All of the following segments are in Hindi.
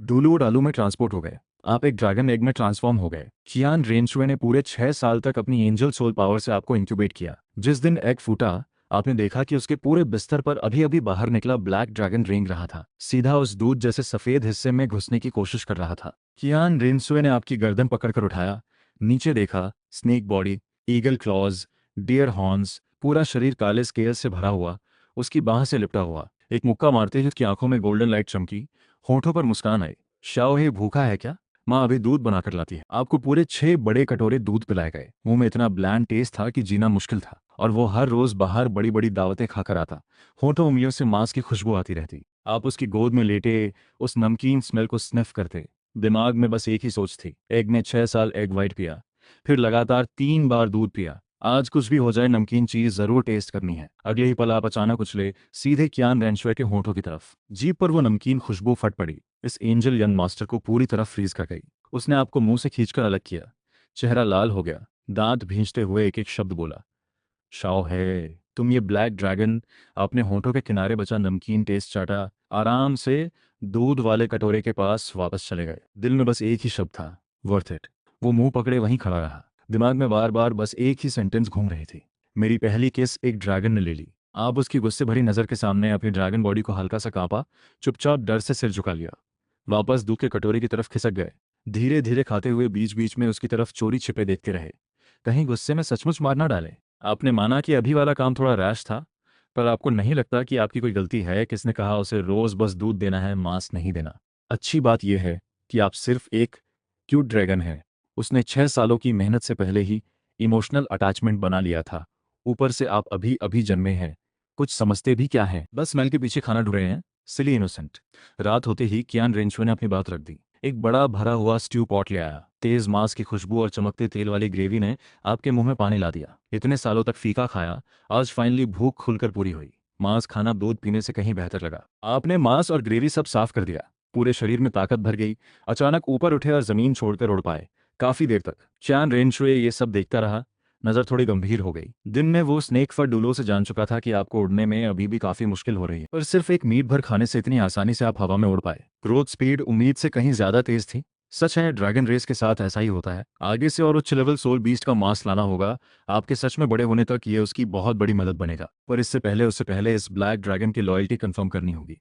डुलू और आलू में ट्रांसपोर्ट हो गए। आप एक ड्रैगन एग में ट्रांसफॉर्म हो गए। कियान रेनशुए ने पूरे 6 साल तक अपनी एंजल सोल पावर से आपको इंक्यूबेट किया। जिस दिन एग फूटा, आपने देखा कि उसके पूरे बिस्तर पर अभी अभी बाहर निकला ब्लैक ड्रैगन रेंग रहा था, सीधा उस दूध जैसे सफेद हिस्से में घुसने की कोशिश कर रहा था। कियान रेनसुए ने आपकी गर्दन पकड़कर उठाया, नीचे देखा, snake body, eagle claws, deer horns, पूरा शरीर काले स्केल से भरा हुआ, उसकी बाह से लिपटा हुआ। एक मुक्का मारते ही उसकी आंखों में गोल्डन लाइट चमकी, होठों पर मुस्कान आई। शाओ हे भूखा है क्या? माँ अभी दूध बनाकर लाती है। आपको पूरे 6 बड़े कटोरे दूध पिलाए गए। मुंह में इतना ब्लैंड टेस्ट था कि जीना मुश्किल था, और वो हर रोज बाहर बड़ी बड़ी दावतें खाकर आता। होठों उंगलियों से मांस की खुशबू आती रहती। आप उसकी गोद में लेटे उस नमकीन स्मेल को स्निफ करते। दिमाग में बस एक ही सोच थी, एग ने 6 साल एग वाइट पिया, फिर लगातार 3 बार दूध पिया। आज कुछ भी हो जाए, नमकीन चीज जरूर टेस्ट करनी है। अगले ही पल आप अचानक उछले, सीधे कियान रेंशवे के होठों की तरफ। जीभ पर वो नमकीन खुशबू फट पड़ी, इस एंजल यंग मास्टर को पूरी तरह फ्रीज कर गई। उसने आपको मुंह से खींचकर अलग किया, चेहरा लाल हो गया, दांत भींचते हुए एक एक शब्द बोला, शाओ है तुम ये ब्लैक ड्रैगन। अपने होठों के किनारे बचा नमकीन टेस्ट चाटा, आराम से दूध वाले कटोरे के पास वापस चले गए। दिल में बस एक ही शब्द था, वर्थ इट। वो मुंह पकड़े वहीं खड़ा रहा। दिमाग में बार बार बस एक ही सेंटेंस घूम रही थी, मेरी पहली किस एक ड्रैगन ने ले ली। आप उसकी गुस्से भरी नजर के सामने अपनी ड्रैगन बॉडी को हल्का सा कांपा, चुपचाप डर से सिर झुका लिया, वापस दूध के कटोरे की तरफ खिसक गए। धीरे धीरे खाते हुए बीच बीच में उसकी तरफ चोरी छिपे देखते रहे, कहीं गुस्से में सचमुच मार ना डाले। आपने माना कि अभी वाला काम थोड़ा रैश था, पर आपको नहीं लगता कि आपकी कोई गलती है? किसने कहा उसे रोज बस दूध देना है, मांस नहीं देना? अच्छी बात यह है कि आप सिर्फ एक क्यूट ड्रैगन है। उसने 6 सालों की मेहनत से पहले ही इमोशनल अटैचमेंट बना लिया था। ऊपर से आप अभी अभी जन्मे हैं, कुछ समझते भी क्या है, बस स्मेल के पीछे खाना ढूंढ रहे हैं, सिली इनोसेंट। रात होते ही कियान रेंचवे ने अपनी बात रख दी। एक बड़ा भरा हुआ स्ट्यू पॉट ले आया। तेज मांस की खुशबू और चमकते तेल वाली ग्रेवी ने आपके मुंह में पानी ला दिया। इतने सालों तक फीका खाया, आज फाइनली भूख खुलकर पूरी हुई। मांस खाना दूध पीने से कहीं बेहतर लगा। आपने मांस और ग्रेवी सब साफ कर दिया, पूरे शरीर में ताकत भर गई। अचानक ऊपर उठे और जमीन छोड़कर उड़ पाए। काफी देर तक चैन रेनशुए ये सब देखता रहा, नजर थोड़ी गंभीर हो गई। दिन में वो स्नेक फर डुलो से जान चुका था कि आपको उड़ने में अभी भी काफी मुश्किल हो रही है, पर सिर्फ एक मीट भर खाने से इतनी आसानी से आप हवा में उड़ पाए। ग्रोथ स्पीड उम्मीद से कहीं ज्यादा तेज थी। सच है, ड्रैगन रेस के साथ ऐसा ही होता है। आगे से और उच्च लेवल सोल बीस्ट का मांस लाना होगा आपके सच में बड़े होने तक, ये उसकी बहुत बड़ी मदद बनेगा। पर उससे पहले इस ब्लैक ड्रैगन की लॉयल्टी कंफर्म करनी होगी।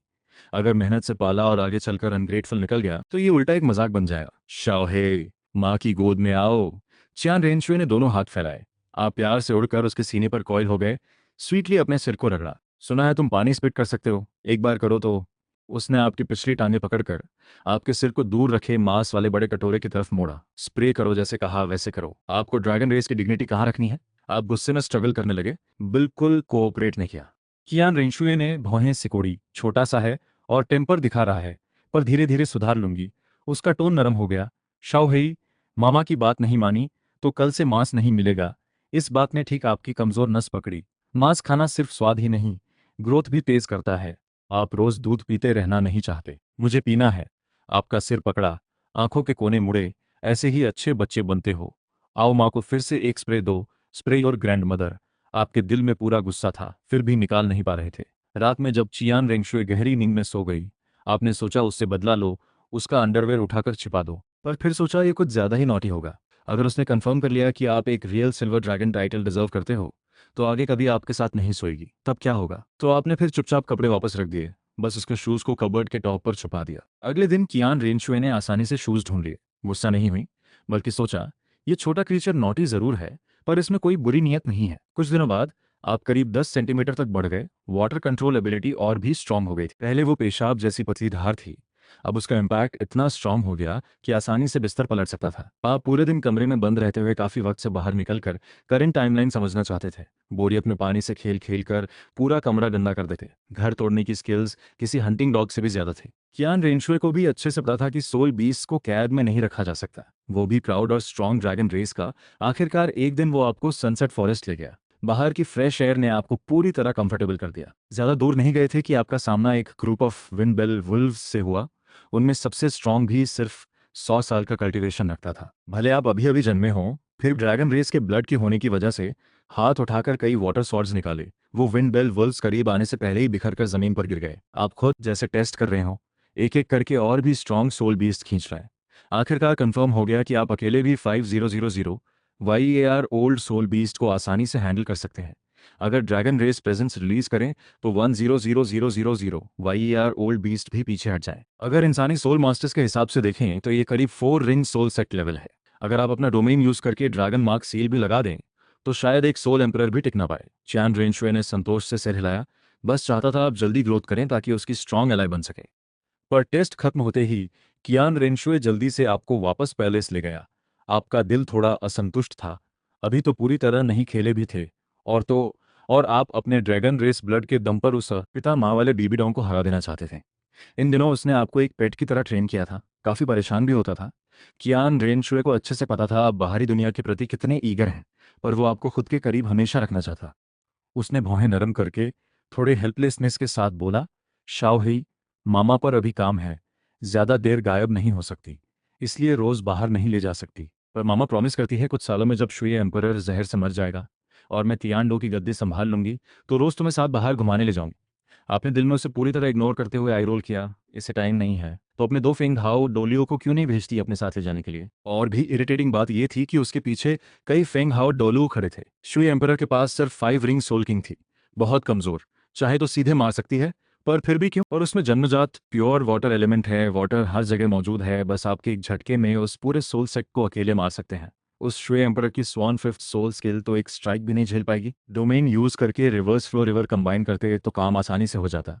अगर मेहनत से पाला और आगे चलकर अनग्रेटफुल निकल गया तो ये उल्टा एक मजाक बन जाएगा। शाओहे, माँ की गोद में आओ। चियान रेनशुए ने दोनों हाथ फैलाए। आप प्यार से उड़कर उसके सीने पर कॉइल हो गए, स्वीटली अपने सिर को रगड़ा। सुना है तुम पानी स्पिट कर सकते हो, एक बार करो तो। उसने आपकी पिछली टांगें पकड़कर आपके सिर को दूर रखे मांस वाले बड़े कटोरे की तरफ मोड़ा। स्प्रे करो, जैसे कहा वैसे करो। आपको ड्रैगन रेस की डिग्निटी कहाँ रखनी है? आप गुस्से में स्ट्रगल करने लगे, बिल्कुल कोऑपरेट नहीं किया। कियान रेंशुए ने भौहें सिकोड़ी। छोटा सा है और टेम्पर दिखा रहा है, पर धीरे धीरे सुधार लूंगी। उसका टोन नरम हो गया। शाओहेई, मामा की बात नहीं मानी तो कल से मांस नहीं मिलेगा। इस बात ने ठीक आपकी कमजोर नस पकड़ी। मांस खाना सिर्फ स्वाद ही नहीं, ग्रोथ भी तेज करता है। आप रोज दूध पीते रहना नहीं चाहते, मुझे पीना है। आपका सिर पकड़ा, आंखों के कोने मुड़े, ऐसे ही अच्छे बच्चे बनते हो। आओ, माँ को फिर से एक स्प्रे दो। स्प्रे और ग्रैंड मदर। आपके दिल में पूरा गुस्सा था, फिर भी निकाल नहीं पा रहे थे। रात में जब चियान रेंगशुए गहरी नींद में सो गई, आपने सोचा उससे बदला लो, उसका अंडरवेयर उठाकर छिपा दो। पर फिर सोचा ये कुछ ज्यादा ही नॉटी होगा। अगर उसने कंफर्म कर लिया कि आप एक real silver dragon title deserve करते हो, तो आगे कभी आपके साथ नहीं सोएगी। तब क्या होगा? तो आपने फिर चुपचाप कपड़े वापस रख दिए, बस उसके शूज को कबर्ड के टॉप पर छुपा दिया। अगले दिन कियान रेनशुए ने आसानी से शूज ढूंढ लिए। गुस्सा नहीं हुई, बल्कि सोचा ये छोटा क्रीचर नॉटी जरूर है, पर इसमें कोई बुरी नीयत नहीं है। कुछ दिनों बाद आप करीब 10 सेंटीमीटर तक बढ़ गए। वाटर कंट्रोल एबिलिटी और भी स्ट्रांग हो गई थी। पहले वो पेशाब जैसी पतली धार थी, अब उसका इम्पैक्ट इतना स्ट्रांग हो गया कि आसानी से बिस्तर पलट सकता था। आप पूरे दिन कमरे में बंद रहते हुए काफी वक्त से बाहर निकलकर करंट टाइमलाइन समझना चाहते थे। बोरियत में पानी से खेल खेल कर पूरा कमरा गंदा कर देते। घर तोड़ने की स्किल्स किसी हंटिंग डॉग से भी ज्यादा थी। कियान रेनशुए को भी अच्छे से पता था कि सोल बीस्ट को कैद में नहीं रखा जा सकता, वो भी प्राउड और स्ट्रांग ड्रैगन रेस का। आखिरकार एक दिन वो आपको सनसेट फॉरेस्ट ले गया। बाहर की फ्रेश एयर ने आपको पूरी तरह कंफर्टेबल कर दिया। ज्यादा दूर नहीं गए थे कि आपका सामना एक ग्रुप ऑफ विंडबेल वुल्व्स से हुआ। उनमें सबसे स्ट्रांग भी सिर्फ 100 साल का कल्टीवेशन रखता था। भले आप अभी अभी जन्मे हों, फिर ड्रैगन रेस के ब्लड की होने की वजह से हाथ उठाकर कई वाटर स्वॉर्ड्स निकाले। वो विंडबेल वुल्व्स करीब आने से पहले ही बिखर कर जमीन पर गिर गए। आप खुद जैसे टेस्ट कर रहे हो, एक एक करके और भी स्ट्रॉन्ग सोल बीस्ट खींच रहा है। आखिरकार कंफर्म हो गया कि आप अकेले भी 5000 YEAR ओल्ड सोल बीस्ट को आसानी से हैंडल कर सकते हैं। अगर ड्रैगन रेस प्रेजेंस रिलीज करें तो 100000 YEAR ओल्ड बीस्ट भी पीछे हट जाए। अगर इंसानी सोल मास्टर्स के हिसाब से देखें तो ये करीब 4 रिंग सोल सेट लेवल है। अगर आप अपना डोमेन यूज करके ड्रैगन मार्क सील भी लगा दें तो शायद एक सोल एम्परर भी टिक ना पाए। चैन रेनशुए ने संतोष से सिर हिलाया। बस चाहता था आप जल्दी ग्रोथ करें ताकि उसकी स्ट्रांग एलाई बन सके। पर टेस्ट खत्म होते ही कियान रेनशुए जल्दी से आपको वापस पैलेस ले गया। आपका दिल थोड़ा असंतुष्ट था। अभी तो पूरी तरह नहीं खेले भी थे और तो और आप अपने ड्रैगन रेस ब्लड के दम पर उस पिता माँ वाले बीबी डॉन को हरा देना चाहते थे। इन दिनों उसने आपको एक पेट की तरह ट्रेन किया था, काफ़ी परेशान भी होता था। कियान रेनशुए को अच्छे से पता था आप बाहरी दुनिया के प्रति कितने ईगर हैं, पर वो आपको खुद के करीब हमेशा रखना चाहता। उसने भौहें नरम करके थोड़े हेल्पलेसनेस के साथ बोला, शाओही, मामा पर अभी काम है, ज्यादा देर गायब नहीं हो सकती, इसलिए रोज बाहर नहीं ले जा सकती। पर मामा प्रॉमिस करती है कुछ सालों में जब शुई एम्परर जहर से मर जाएगा और मैं तियानडो की गद्दी संभाल लूंगी तो रोज तुम्हें साथ बाहर घुमाने ले जाऊंगी। आपने दिल में उसे पूरी तरह इग्नोर करते हुए आई रोल किया। इसे टाइम नहीं है तो अपने 2 फेंग हाओ डोलियो को क्यों नहीं भेजती अपने साथ ले जाने के लिए। और भी इरिटेटिंग बात यह थी कि उसके पीछे कई फेंग हाओ डोलू खड़े थे। शुई एम्परर के पास सिर्फ 5 रिंग सोल किंग थी, बहुत कमजोर, चाहे तो सीधे मार सकती है, पर फिर भी क्यों। और उसमें जन्मजात प्योर वाटर एलिमेंट है, वाटर हर जगह मौजूद है, बस आपके एक झटके में उस पूरे सोल सेट को अकेले मार सकते हैं। उस श्वे एम्परर की स्वान फिफ्थ सोल स्किल तो एक स्ट्राइक भी नहीं झेल पाएगी। डोमेन यूज करके रिवर्स फ्लो रिवर कंबाइन करते तो काम आसानी से हो जाता।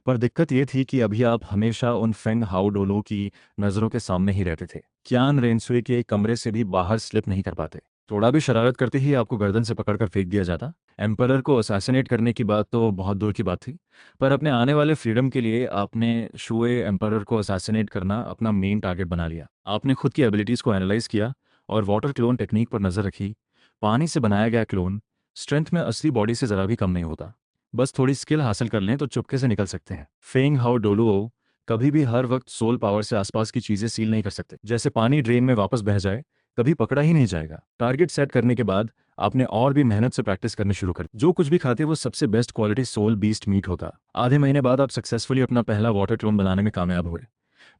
पर दिक्कत ये थी कि अभी आप हमेशा उन फेंग हाउडोलो की नज़रों के सामने ही रहते थे। क्यान रेनसुए के कमरे से भी बाहर स्लिप नहीं कर पाते। थोड़ा भी शरारत करते ही आपको गर्दन से पकड़कर फेंक दिया जाता। एम्परर को असैसिनेट करने की बात तो बहुत दूर की बात थी, पर अपने आने वाले फ्रीडम के लिए आपने शुए एम्परर को असैसिनेट करना अपना मेन टारगेट बना लिया। आपने खुद की एबिलिटीज़ को एनालाइज किया और वाटर क्लोन टेक्निक पर नज़र रखी। पानी से बनाया गया क्लोन स्ट्रेंथ में असली बॉडी से ज़रा भी कम नहीं होता। बस थोड़ी स्किल हासिल कर लें तो चुपके से निकल सकते हैं। फेंग हाउ डोलुओ कभी भी हर वक्त सोल पावर से आसपास की चीजें सील नहीं कर सकते। जैसे पानी ड्रेन में वापस बह जाए, कभी पकड़ा ही नहीं जाएगा। टारगेट सेट करने के बाद आपने और भी मेहनत से प्रैक्टिस करनी शुरू कर। जो कुछ भी खाते वो सबसे best quality soul beast meat होता। आधे महीने बाद आप सक्सेसफुली अपना पहला वाटर क्लोन बनाने में कामयाब हुए।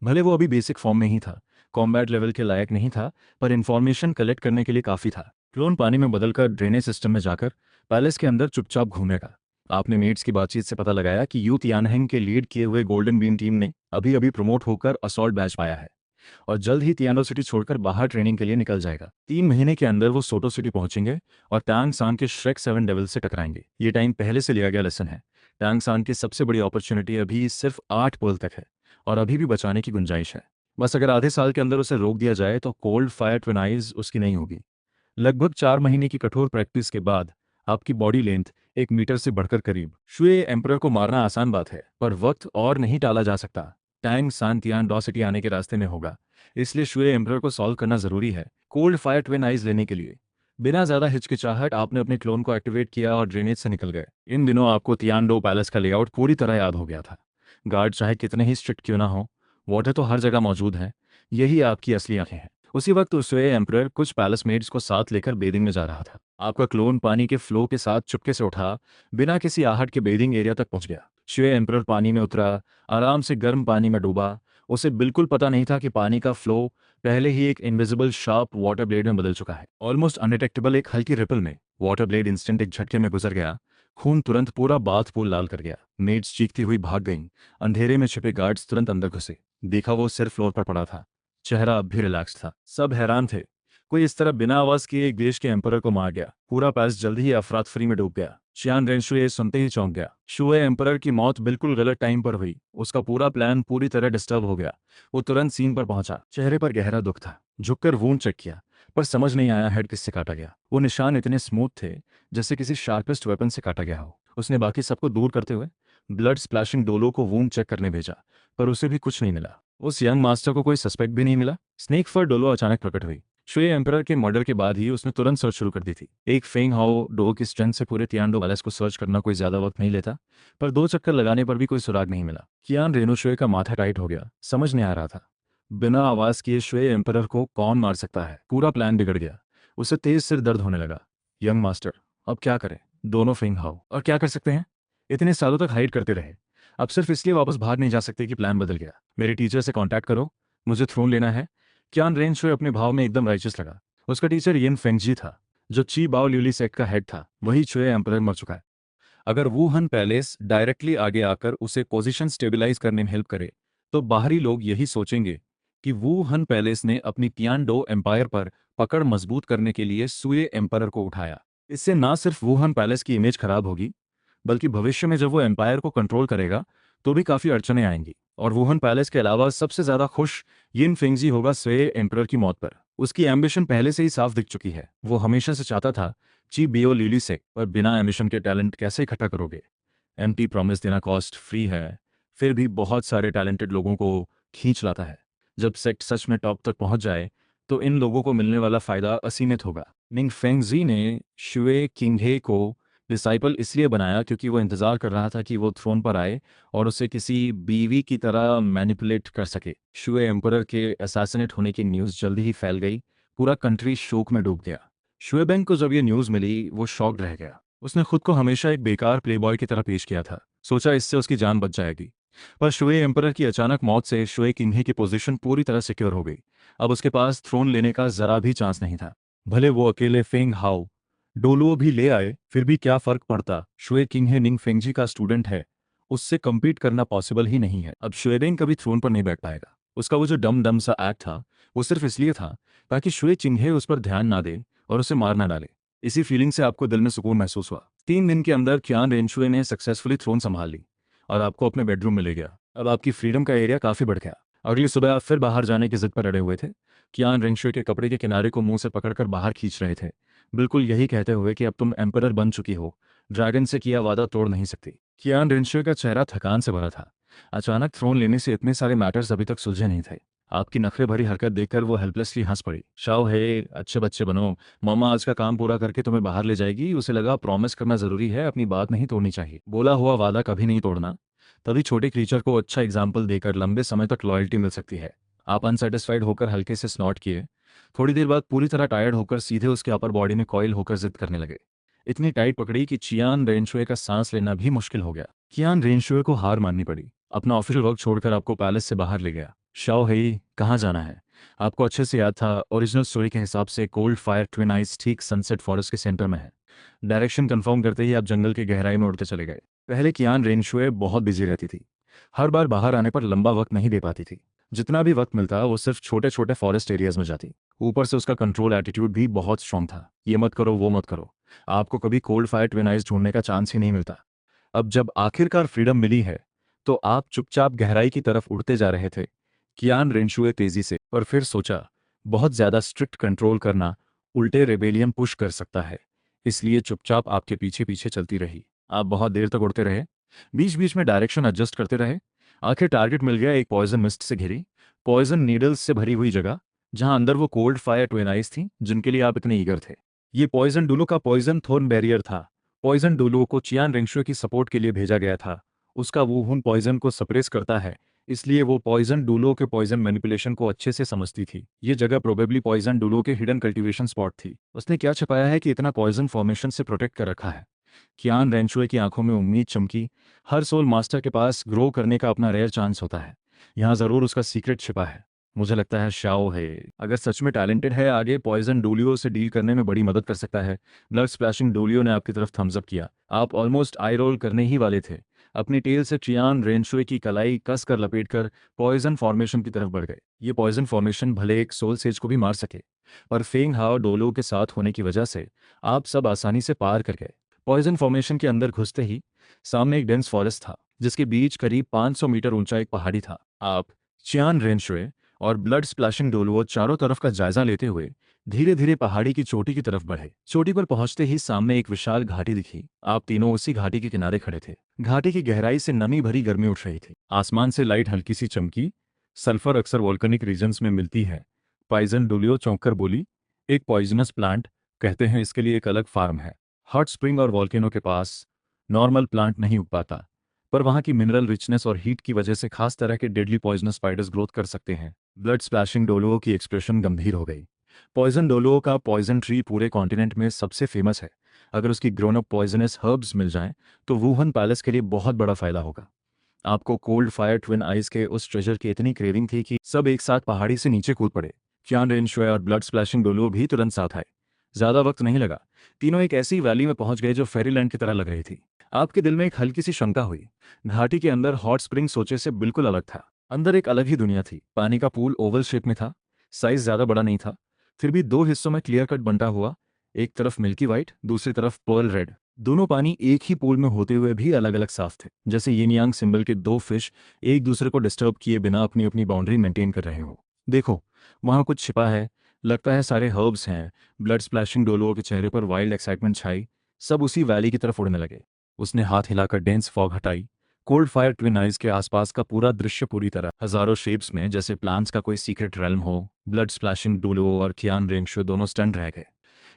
भले वो अभी बेसिक फॉर्म में ही था, कॉम्बैट लेवल के लायक नहीं था, पर इन्फॉर्मेशन कलेक्ट करने के लिए काफ़ी था। क्लोन पानी में बदलकर ड्रेनेज सिस्टम में जाकर पैलेस के अंदर चुपचाप घूमेगा। आपने मेट्स की बातचीत से पता लगाया कि यूथ यानहेंग के लीड किए हुए गोल्डन बीन टीम ने अभी अभी प्रमोट होकर असॉल्ट बैच पाया है और जल्द ही तियानो सिटी छोड़कर बाहर ट्रेनिंग के लिए निकल जाएगा। 3 महीने के अंदर वो सोटो सिटी पहुंचेंगे और टैंग सान के श्रेक 7 डेविल से टकराएंगे। ये टाइम पहले से लिया गया लेसन है। टैंग सान की सबसे बड़ी अपॉर्चुनिटी अभी सिर्फ 8 पर्ल तक है और अभी भी बचाने की गुंजाइश है। बस अगर आधे साल के अंदर उसे रोक दिया जाए तो कोल्ड फायर ट्विनाइज उसकी नहीं होगी। लगभग 4 महीने की कठोर प्रैक्टिस के बाद आपकी बॉडी लेंथ 1 मीटर से बढ़कर करीब। शुए एम्परर को मारना आसान बात है, पर वक्त और नहीं टाला जा सकता। टैंग सान तियान डॉ सिटी आने के रास्ते में होगा, इसलिए शुए एम्परर को सॉल्व करना जरूरी है कोल्ड फायर ट्विन आइज लेने के लिए। बिना ज्यादा हिचकिचाहट आपने अपने क्लोन को एक्टिवेट किया और ड्रेनेज से निकल गए। इन दिनों आपको तियानडो पैलेस का लेआउट पूरी तरह याद हो गया था। गार्ड चाहे कितने ही स्ट्रिक्ट क्यों ना हो, वाटर तो हर जगह मौजूद है। यही आपकी असली आंखें हैं। उसी वक्त उसवे एम्परर कुछ पैलेस मेड्स को साथ लेकर बेदिंग में जा रहा था। आपका क्लोन पानी के फ्लो के साथ चुपके से उठा, बिना किसी आहट के बेदिंग एरिया तक पहुंच गया। शुए एम्परर पानी में उतरा, आराम से गर्म पानी में डूबा। उसे बिल्कुल पता नहीं था कि पानी का फ्लो पहले ही एक इनविजिबल शार्प वाटर ब्लेड में बदल चुका है। ऑलमोस्ट अनडिटेक्टेबल एक हल्की रिपल में वाटर ब्लेड इंस्टेंट एक झटके में गुजर गया। खून तुरंत पूरा बाथ पूल लाल कर गया। मेड्स चीखती हुई भाग गईं। अंधेरे में छिपे गार्ड्स तुरंत अंदर घुसे। देखा वो सिर्फ फ्लोर पर पड़ा था। चेहरा अब भी रिलैक्स था। सब हैरान थे, कोई इस तरह बिना आवाज किए एक देश के एम्परर को मार गया। पूरा पैस जल्द ही अफरात फरी में डूब गया। चियान रेनशु ये सुनते ही चौंक गया। शुए एम्परर की मौत बिल्कुल गलत टाइम पर हुई। उसका पूरा प्लान पूरी तरह डिस्टर्ब हो गया। वो तुरंत सीन पर पहुंचा। चेहरे पर गहरा दुख था। झुककर वूंड चेक किया, पर समझ नहीं आया हेड किससे काटा गया। वो निशान इतने स्मूथ थे जैसे किसी शार्पेस्ट वेपन से काटा गया हो। उसने बाकी सबको दूर करते हुए ब्लड स्प्लैशिंग डोलो को वूंड चेक करने भेजा, पर उसे भी कुछ नहीं मिला। उस यंग मास्टर को कोई सस्पेक्ट भी नहीं मिला। स्नेक फर डोलो अचानक प्रकट हुई। शुए एम्परर के मर्डर के बाद ही उसने तुरंत सर्च शुरू कर दी थी। एक फेंग हाओ डो की स्ट्रेंथ से पूरे तियानडो पैलेस को सर्च करना कोई ज्यादा वक्त नहीं लेता, पर 2 चक्कर लगाने पर भी कोई सुराग नहीं मिला। कियान रेनो शुए का माथा टाइट हो गया। समझ नहीं आ रहा था बिना आवाज किए शुए एम्परर को कौन मार सकता है। पूरा प्लान बिगड़ गया। उसे तेज सिर दर्द होने लगा। यंग मास्टर, अब क्या करें? दोनों फेंग हाओ और क्या कर सकते हैं? इतने सालों तक हाइड करते रहे, अब सिर्फ इसलिए वापस भाग नहीं जा सकते कि प्लान बदल गया। मेरे टीचर से कांटेक्ट करो, मुझे थ्रोन लेना है। कियान रेनशुए अपने भाव में एकदम राइचस लगा। उसका टीचर यिन फेंगजी था, जो ची बाओ ल्यूली सेक्ट का हेड था। वही छुए एम्परर मर चुका है। अगर वुहान पैलेस डायरेक्टली आगे आकर उसे पोजीशन स्टेबलाइज करने में हेल्प करे, तो बाहरी लोग यही सोचेंगे कि वुहान पैलेस ने अपनी क्यानडो एम्पायर पर पकड़ मजबूत करने के लिए सुए एम्पायर को उठाया। इससे ना सिर्फ वुहान पैलेस की इमेज खराब होगी, बल्कि भविष्य में जब वो एम्पायर को कंट्रोल करेगा तो भी काफ़ी अड़चनें आएंगी। और वुहान पैलेस के अलावा सबसे ज़्यादा खुश यिन फेंगजी होगा स्वे एम्परर की मौत पर। उसकी एम्बिशन पहले से ही साफ दिख चुकी है। वो हमेशा से चाहता था ची बियो लिली से, पर बिना एम्बिशन के टैलेंट कैसे इकट्ठा करोगे। एम्प्टी प्रॉमिस देना कॉस्ट फ्री है, फिर भी बहुत सारे टैलेंटेड लोगों को खींच लाता है। जब सेक्ट सच में टॉप तक पहुंच जाए तो इन लोगों को मिलने वाला फायदा असीमित होगा। निंग फेंगजी ने शुए किंगहे को डिसाइपल इसलिए बनाया क्योंकि वो इंतजार कर रहा था कि वो थ्रोन पर आए और उसे किसी बीवी की तरह मैनिपुलेट कर सके। शुए एम्परर के असैसिनेट होने की न्यूज़ जल्दी ही फैल गई। पूरा कंट्री शोक में डूब गया। शुएबेंग को जब ये न्यूज़ मिली वो शॉक्ड रह गया। उसने खुद को हमेशा एक बेकार प्लेबॉय की तरह पेश किया था, सोचा इससे उसकी जान बच जाएगी। पर शुए एम्परर की अचानक मौत से शुए किंगहे की पोजीशन पूरी तरह सिक्योर हो गई। अब उसके पास थ्रोन लेने का जरा भी चांस नहीं था। भले वो अकेले फेंग हाओ डोलुओ भी ले आए, फिर भी क्या फर्क पड़ता। शुए किंगहे निंग फेंगजी का स्टूडेंट है, उससे कम्पीट करना पॉसिबल ही नहीं है। अब शुएबेंग कभी थ्रोन पर नहीं बैठ पाएगा। उसका वो जो डम डम सा एक्ट था वो सिर्फ इसलिए था ताकि शुए चिंगहे उस पर ध्यान ना दे और उसे मार ना डाले। इसी फीलिंग से आपको दिल में सुकून महसूस हुआ। 3 दिन के अंदर कियान रेनशुए ने सक्सेसफुली थ्रोन संभाल ली और आपको अपने बेडरूम में ले गया। अब आपकी फ्रीडम का एरिया काफ़ी बढ़ गया। अगली सुबह आप फिर बाहर जाने की जिद पर अड़े हुए थे। कियान रेनशुए के कपड़े के किनारे को मुंह से पकड़कर बाहर खींच रहे थे, बिल्कुल यही कहते हुए कि अब तुम एम्परर बन चुकी हो, ड्रैगन से किया वादा तोड़ नहीं सकती। कियान रेनशुए का चेहरा थकान से भरा था। अचानक थ्रोन लेने से इतने सारे मैटर्स अभी तक सुलझे नहीं थे। आपकी नखरे भरी हरकत देखकर वो हेल्पलेसली हंस पड़ी। शाओ हे, अच्छे बच्चे बनो, मम्मा आज का काम पूरा करके तुम्हें बाहर ले जाएगी। उसे लगा प्रॉमिस करना जरूरी है, अपनी बात नहीं तोड़नी चाहिए। बोला हुआ वादा कभी नहीं तोड़ना, तभी छोटे क्रीचर को अच्छा एग्जाम्पल देकर लंबे समय तक लॉयल्टी मिल सकती है। आप अनसेटिस्फाइड होकर हल्के से स्नॉट किए। थोड़ी देर बाद पूरी तरह टायर्ड होकर सीधे उसके अपर बॉडी में कॉइल होकर जिद करने लगे। इतनी टाइट पकड़ी कि चियान रेनशुए का सांस लेना भी मुश्किल हो गया। कियान रेनशुए को हार माननी पड़ी। अपना ऑफिशियल वर्क छोड़कर आपको पैलेस से बाहर ले गया। शाओ हेई, कहाँ जाना है? आपको अच्छे से याद था, ओरिजिनल स्टोरी के हिसाब से कोल्ड फायर ट्विन आइज ठीक सनसेट फॉरेस्ट के सेंटर में है। डायरेक्शन कंफर्म करते ही आप जंगल की गहराई में उड़ते चले गए। पहले कियान रेनशुए बहुत बिजी रहती थी, हर बार बाहर आने पर लंबा वक्त नहीं दे पाती थी। जितना भी वक्त मिलता वो सिर्फ छोटे छोटे फॉरेस्ट एरियाज में जाती। ऊपर से उसका कंट्रोल एटीट्यूड भी बहुत स्ट्रांग था, ये मत करो वो मत करो। आपको कभी कोल्ड फायर ट्विन आइज ढूंढने का चांस ही नहीं मिलता। अब जब आखिरकार फ्रीडम मिली है तो आप चुपचाप गहराई की तरफ उड़ते जा रहे थे। कियान रेनशुए तेजी से, पर फिर सोचा बहुत ज्यादा स्ट्रिक्ट कंट्रोल करना उल्टे रेबेलियन पुश कर सकता है, इसलिए चुपचाप आपके पीछे पीछे चलती रही। आप बहुत देर तक उड़ते रहे, बीच बीच में डायरेक्शन एडजस्ट करते रहे। आखिर टारगेट मिल गया, एक पॉइजन मिस्ट से घिरी, पॉइजन नीडल्स से भरी हुई जगह, जहां अंदर वो कोल्ड फायर ट्विन आइज थी जिनके लिए आप इतने ईगर थे। ये पॉइजन डुलो का पॉइजन थोर्न बैरियर था। पॉइजन डुलो को चियान रेंगशुए की सपोर्ट के लिए भेजा गया था। उसका वुहुन पॉइजन को सप्रेस करता है, इसलिए वो पॉइजन डुलो के पॉइजन मैनिपुलेशन को अच्छे से समझती थी। ये जगह प्रोबेबली पॉइजन डुलो के हिडन कल्टीवेशन स्पॉट थी। उसने क्या छिपाया है कि इतना पॉइजन फॉर्मेशन से प्रोटेक्ट कर रखा है? कियान रेंचुए की आंखों में उम्मीद चमकी। हर सोल मास्टर के पास ग्रो करने का अपना रेयर चांस होता है, यहाँ जरूर उसका सीक्रेट छिपा है। मुझे लगता है शाओ है, अगर सच में टैलेंटेड है, आगे पॉइजन डोलियो से डील करने में बड़ी मदद कर सकता है। ब्लड स्प्लैशिंग डोलियो ने आपकी तरफ थम्स अप किया। आप ऑलमोस्ट आई रोल करने ही वाले थे। अपनी टेल से चियान रेंचुए की कलाई कस कर लपेटकर पॉइजन फॉर्मेशन की तरफ बढ़ गए। ये पॉइजन फॉर्मेशन भले एक सोल सेज को भी मार सके, पर फेंग हाओ डोलो के साथ होने की वजह से आप सब आसानी से पार कर गए। पॉइजन फॉर्मेशन के अंदर घुसते ही सामने एक डेंस फॉरेस्ट था, जिसके बीच करीब 500 मीटर ऊंचा एक पहाड़ी था। आप, चियान रेंशुए और ब्लड स्प्लैशिंग डोलुओ चारों तरफ का जायजा लेते हुए धीरे धीरे पहाड़ी की चोटी की तरफ बढ़े। चोटी पर पहुंचते ही सामने एक विशाल घाटी दिखी। आप तीनों उसी घाटी के किनारे खड़े थे। घाटी की गहराई से नमी भरी गर्मी उठ रही थी। आसमान से लाइट हल्की सी चमकी। सल्फर अक्सर वोल्केनिक रीजन्स में मिलती है। पॉइजन डोलियो चौंक कर बोली, एक पॉइजनस प्लांट, कहते हैं इसके लिए एक अलग फार्म है। हॉट स्प्रिंग और वॉल्केनो के पास नॉर्मल प्लांट नहीं उग पाता, पर वहाँ की मिनरल रिचनेस और हीट की वजह से खास तरह के डेडली पॉइजनस स्पाइडर्स ग्रोथ कर सकते हैं। ब्लड स्प्लैशिंग डोलुओ की एक्सप्रेशन गंभीर हो गई। पॉइजन डोलुओ का पॉइजन ट्री पूरे कॉन्टिनेंट में सबसे फेमस है। अगर उसकी ग्रोन अप पॉइजनस हर्ब्स मिल जाएं तो वुहान पैलेस के लिए बहुत बड़ा फायदा होगा। आपको कोल्ड फायर ट्विन आइज के उस ट्रेजर की इतनी क्रेविंग थी कि सब एक साथ पहाड़ी से नीचे कूद पड़े। कियान रेनशुए और ब्लड स्प्लैशिंग डोलो भी तुरंत साथ आए। ज्यादा वक्त नहीं लगा, तीनों एक ऐसी वैली में पहुंच गए जो फेरीलैंड की तरह लग रही थी। आपके दिल में एक हल्की सी शंका हुई। घाटी के अंदर हॉट स्प्रिंग सोचे से बिल्कुल अलग था। अंदर एक अलग ही दुनिया थी। पानी का पूल ओवल शेप में था, साइज ज्यादा बड़ा नहीं था, फिर भी दो हिस्सों में क्लियर कट बंटा हुआ। एक तरफ मिल्की वाइट, दूसरी तरफ पर्ल रेड। दोनों पानी एक ही पूल में होते हुए भी अलग अलग साफ थे, जैसे यिन यांग सिंबल के दो फिश एक दूसरे को डिस्टर्ब किए बिना अपनी अपनी बाउंड्री मेंटेन कर रहे हो। देखो, वहां कुछ छिपा है, लगता है सारे हर्ब्स हैं। ब्लड स्प्लैशिंग डोलो के चेहरे पर वाइल्ड एक्साइटमेंट छाई। सब उसी वैली की तरफ उड़ने लगे। उसने हाथ हिलाकर डेंस फॉग हटाई। कोल्ड फायर ट्विन आइज के आसपास का पूरा दृश्य पूरी तरह हजारों शेप्स में, जैसे प्लांट्स का कोई सीक्रेट रेल्म हो। ब्लड स्प्लैशिंग डोलो और कियान रेंगशो दोनों स्टन रह गए।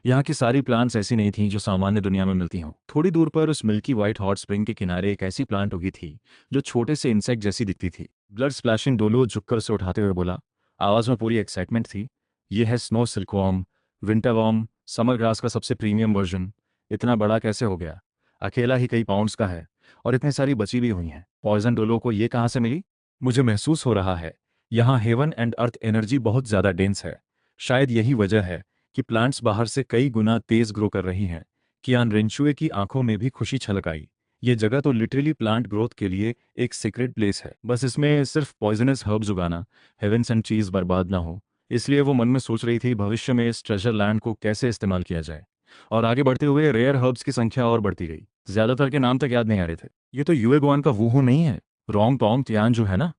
यहाँ की सारी प्लांट्स ऐसी नहीं थीं जो सामान्य दुनिया में मिलती हों। थोड़ी दूर पर उस मिल्की वाइट हॉट स्प्रिंग के किनारे एक ऐसी प्लांट उगी थी जो छोटे से इंसेक्ट जैसी दिखती थी। ब्लड स्प्लैशिंग डोलो झुककर उसे उठाते हुए बोला, आवाज में पूरी एक्साइटमेंट थी, यह है snow silkworm, winter worm, summer grass का सबसे प्रीमियम वर्जन। इतना बड़ा कैसे हो गया? अकेला ही कई पाउंड्स का है और इतनी सारी बची भी हुई हैं। पॉइजन डोलो को ये कहाँ से मिली? मुझे महसूस हो रहा है यहाँ हेवन एंड अर्थ एनर्जी बहुत ज्यादा डेंस है। शायद यही वजह है कि प्लांट्स बाहर से कई गुना तेज ग्रो कर रही हैं। कियान रेंचुए की आंखों में भी खुशी छलक आई। ये जगह तो लिटरली प्लांट ग्रोथ के लिए एक सीक्रेट प्लेस है। बस इसमें सिर्फ पॉइजनस हर्ब्स उगाना, हेवेंस एंड चीज बर्बाद ना हो, इसलिए वो मन में सोच रही थी भविष्य में इस ट्रेजर लैंड को कैसे इस्तेमाल किया जाए। और आगे बढ़ते हुए रेयर हर्ब्स की संख्या और बढ़ती गई। ज्यादातर के नाम तक याद नहीं आ रहे थे। ये तो युएगुआन का वूहू नहीं है, रोंग टोंग तियान जो है ना।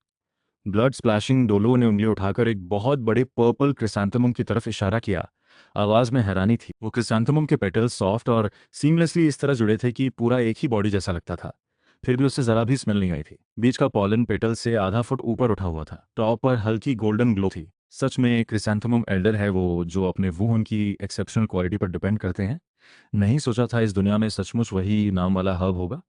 ब्लड स्प्लैशिंग डोलो ने उंगली उठाकर एक बहुत बड़े पर्पल क्रिसैंथेमम की तरफ इशारा किया। आवाज में हैरानी थी। वो क्रिसैंथेमम के पेटल्स सॉफ्ट और सीमलेसली इस तरह जुड़े थे कि पूरा एक ही बॉडी जैसा लगता था। फिर भी उससे जरा भी स्मेल नहीं आई थी। बीच का पॉलन पेटल से आधा फुट ऊपर उठा हुआ था। टॉप पर हल्की गोल्डन ग्लो थी। सच में क्रिसैंथेमम एल्डर है वो जो अपने वूहन की एक्सेप्शनल क्वालिटी पर डिपेंड करते हैं। नहीं सोचा था इस दुनिया में सचमुच वही नाम वाला हर्ब होगा।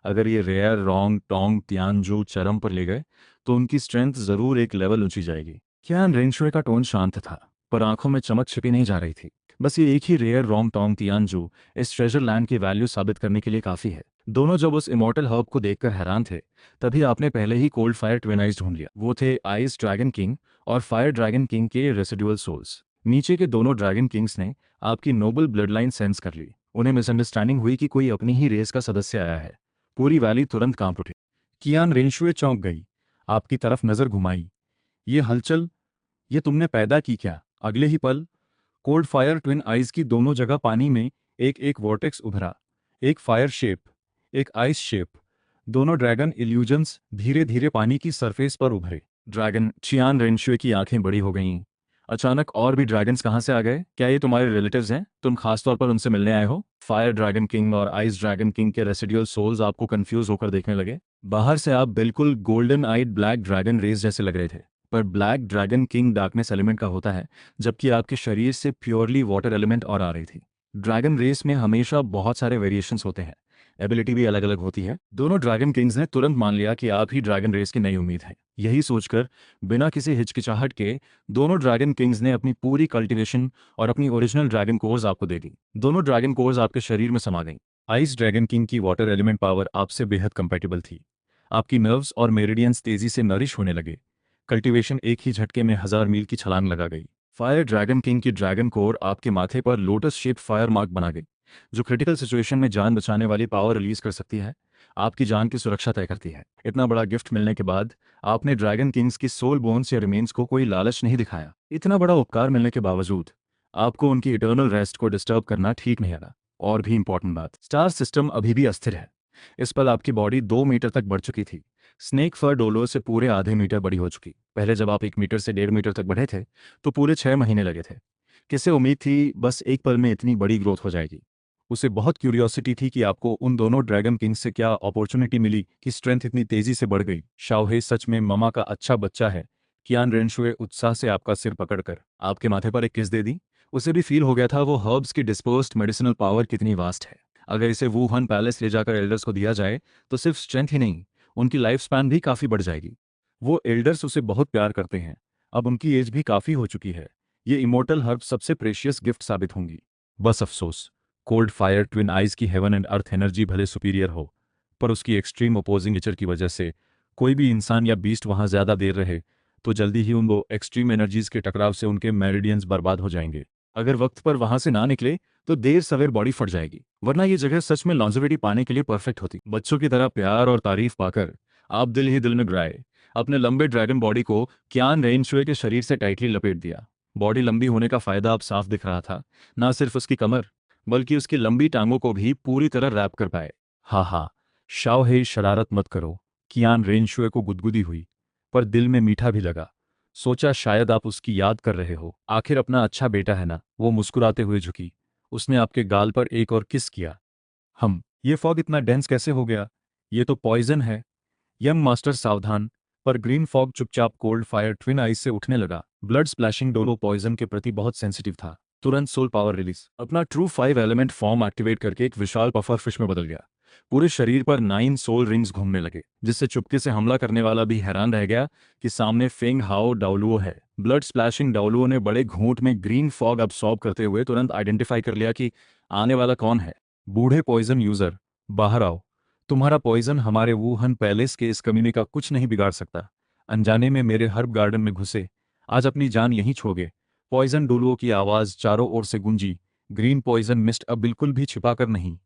अगर ये रेयर रोंग टोंग तियानजू चरम पर ले गए तो उनकी स्ट्रेंथ जरूर एक लेवल ऊंची जाएगी। कियान रेंशुए का टोन शांत था, पर आंखों में चमक छिपी नहीं जा रही थी। बस ये एक ही रेयर रोंग टोंग तियानजू इस ट्रेजर लैंड की वैल्यू साबित करने के लिए काफी है। दोनों जब उस इमॉर्टल हर्ब को देखकर हैरान थे, तभी आपने पहले ही कोल्ड फायर ट्विन आइज ढूंढ लिया। वो थे आइस ड्रैगन किंग और फायर ड्रैगन किंग के रेसिडुअल सोल्स। नीचे के दोनों ड्रैगन किंग्स ने आपकी नोबल ब्लड लाइन सेंस कर ली। उन्हें मिसअंडरस्टैंडिंग हुई कि कोई अपनी ही रेस का सदस्य आया है। पूरी वैली तुरंत कांप उठी। कियान रेंशुए चौंक गई, आपकी तरफ नजर घुमाई। ये हलचल, ये तुमने पैदा की क्या? अगले ही पल कोल्ड फायर ट्विन आइज की दोनों जगह पानी में एक एक वॉर्टेक्स उभरा। एक फायर शेप, एक आइस शेप। दोनों ड्रैगन इल्यूजन्स धीरे धीरे पानी की सरफेस पर उभरे। ड्रैगन चियान रेंशुए की आंखें बड़ी हो गईं। अचानक और भी ड्रैगन्स कहाँ से आ गए? क्या ये तुम्हारे रिलेटिव्स हैं? तुम खासतौर पर उनसे मिलने आए हो? फायर ड्रैगन किंग और आइस ड्रैगन किंग के रेसिडुअल सोल्स आपको कंफ्यूज होकर देखने लगे। बाहर से आप बिल्कुल गोल्डन आइड ब्लैक ड्रैगन रेस जैसे लग रहे थे, पर black dragon king darkness element का होता है, जबकि आपके शरीर से प्योरली वाटर एलिमेंट और आ रही थी। ड्रैगन रेस में हमेशा बहुत सारे वेरिएशंस होते हैं, एबिलिटी भी अलग अलग होती है। दोनों ड्रैगन किंग्स ने तुरंत मान लिया कि आप ही ड्रैगन रेस की नई उम्मीद है। यही सोचकर बिना किसी हिचकिचाहट के दोनों ड्रैगन किंग्स ने अपनी पूरी कल्टीवेशन और अपनी ओरिजिनल ड्रैगन कोर्स आपको दे दी। दोनों ड्रैगन कोर्स आपके शरीर में समा गईं। आइस ड्रैगन किंग की वाटर एलिमेंट पावर आपसे बेहद कंपैटिबल थी। आपकी नर्व्स और मेरिडियंस तेजी से नरिश होने लगे। कल्टीवेशन एक ही झटके में 1000 मील की छलांग लगा गई। फायर ड्रैगन किंग की ड्रैगन कोर आपके माथे पर लोटस शेप फायर मार्क बना गई, जो क्रिटिकल सिचुएशन में जान बचाने वाली पावर रिलीज कर सकती है, आपकी जान की सुरक्षा तय करती है। इतना बड़ा गिफ्ट मिलने के बाद आपने ड्रैगन किंग्स की सोल बोन्स या रिमेन्स को कोई लालच नहीं दिखाया। इतना बड़ा उपकार मिलने के बावजूद आपको उनकी इटर्नल रेस्ट को डिस्टर्ब करना ठीक नहीं लगा। और भी इंपॉर्टेंट बात, स्टार सिस्टम अभी भी अस्थिर है। इस पल आपकी बॉडी 2 मीटर तक बढ़ चुकी थी। स्नेक फर डोलो से पूरे आधे मीटर बड़ी हो चुकी। पहले जब आप 1 मीटर से 1.5 मीटर तक बढ़े थे तो पूरे 6 महीने लगे थे। किसे उम्मीद थी बस एक पल में इतनी बड़ी ग्रोथ हो जाएगी? उसे बहुत क्यूरियोसिटी थी कि आपको उन दोनों ड्रैगन किंग्स से क्या अपॉर्चुनिटी मिली कि स्ट्रेंथ इतनी तेजी से बढ़ गई। शाओहे सच में ममा का अच्छा बच्चा है। कियान रेंशुए उत्साह से आपका सिर पकड़कर आपके माथे पर एक किस दे दी। उसे भी फील हो गया था वो हर्ब्स की डिस्पर्स्ड मेडिसिनल पावर कितनी वास्ट है। अगर इसे वुहान पैलेस ले जाकर एल्डर्स को दिया जाए तो सिर्फ स्ट्रेंथ ही नहीं, उनकी लाइफ स्पैन भी काफ़ी बढ़ जाएगी। वो एल्डर्स उसे बहुत प्यार करते हैं। अब उनकी एज भी काफ़ी हो चुकी है। ये इमोर्टल हर्ब सबसे प्रेशियस गिफ्ट साबित होंगी। बस अफसोस, कोल्ड फायर ट्विन आइज की हेवन एंड अर्थ एनर्जी भले सुपीरियर हो, पर उसकी एक्सट्रीम अपोजिंग नेचर की वजह से कोई भी इंसान या बीस्ट वहां ज्यादा देर रहे तो जल्दी ही उन वो एक्सट्रीम एनर्जीज के टकराव से उनके मेरिडियंस बर्बाद हो जाएंगे। अगर वक्त पर वहां से ना निकले तो देर सवेर बॉडी फट जाएगी, वरना ये जगह सच में लॉन्जेविटी पाने के लिए परफेक्ट होती। बच्चों की तरह प्यार और तारीफ पाकर आप दिल ही दिल में गिराए अपने लंबे ड्रैगन बॉडी को कियान रेनशुए के शरीर से टाइटली लपेट दिया। बॉडी लंबी होने का फायदा अब साफ दिख रहा था, ना सिर्फ उसकी कमर बल्कि उसकी लंबी टांगों को भी पूरी तरह रैप कर पाए। हाँ हाँ, शाओहे शरारत मत करो। कियान रेनशुए को गुदगुदी हुई, पर दिल में मीठा भी लगा। सोचा शायद आप उसकी याद कर रहे हो, आखिर अपना अच्छा बेटा है ना। वो मुस्कुराते हुए झुकी, उसने आपके गाल पर एक और किस किया। ये फॉग इतना डेंस कैसे हो गया? ये तो पॉइजन है। यंग मास्टर सावधान। पर ग्रीन फॉग चुपचाप कोल्ड फायर ट्विन आइज से उठने लगा। ब्लड स्प्लैशिंग डोलो पॉइजन के प्रति बहुत सेंसिटिव था। तुरंत सोल पावर रिलीज, अपना ट्रू 5 एलिमेंट फॉर्म एक्टिवेट करके एक विशाल पफर फिश में बदल गया। पूरे शरीर पर 9 सोल रिंग्स घूमने लगे, जिससे चुपके से हमला करने वाला भी हैरान रह गया कि सामने फेंग हाओ डाउलुओ है। ब्लड स्प्लैशिंग डाउलुओ ने बड़े घूंट में ग्रीन फॉग अब्सॉर्ब करते हुए तुरंत आइडेंटिफाई कर लिया कि आने वाला कौन है। बूढ़े पॉइजन यूजर, बाहर आओ। तुम्हारा पॉइजन हमारे वूहन पैलेस के इस कमीने का कुछ नहीं बिगाड़ सकता। अनजाने में मेरे हर्ब गार्डन में घुसे, आज अपनी जान यहीं छोड़ोगे। पॉइजन डुलुओ की आवाज चारों ओर से गूंजी। ग्रीन पॉइजन मिस्ट अब बिल्कुल भी छिपाकर नहीं,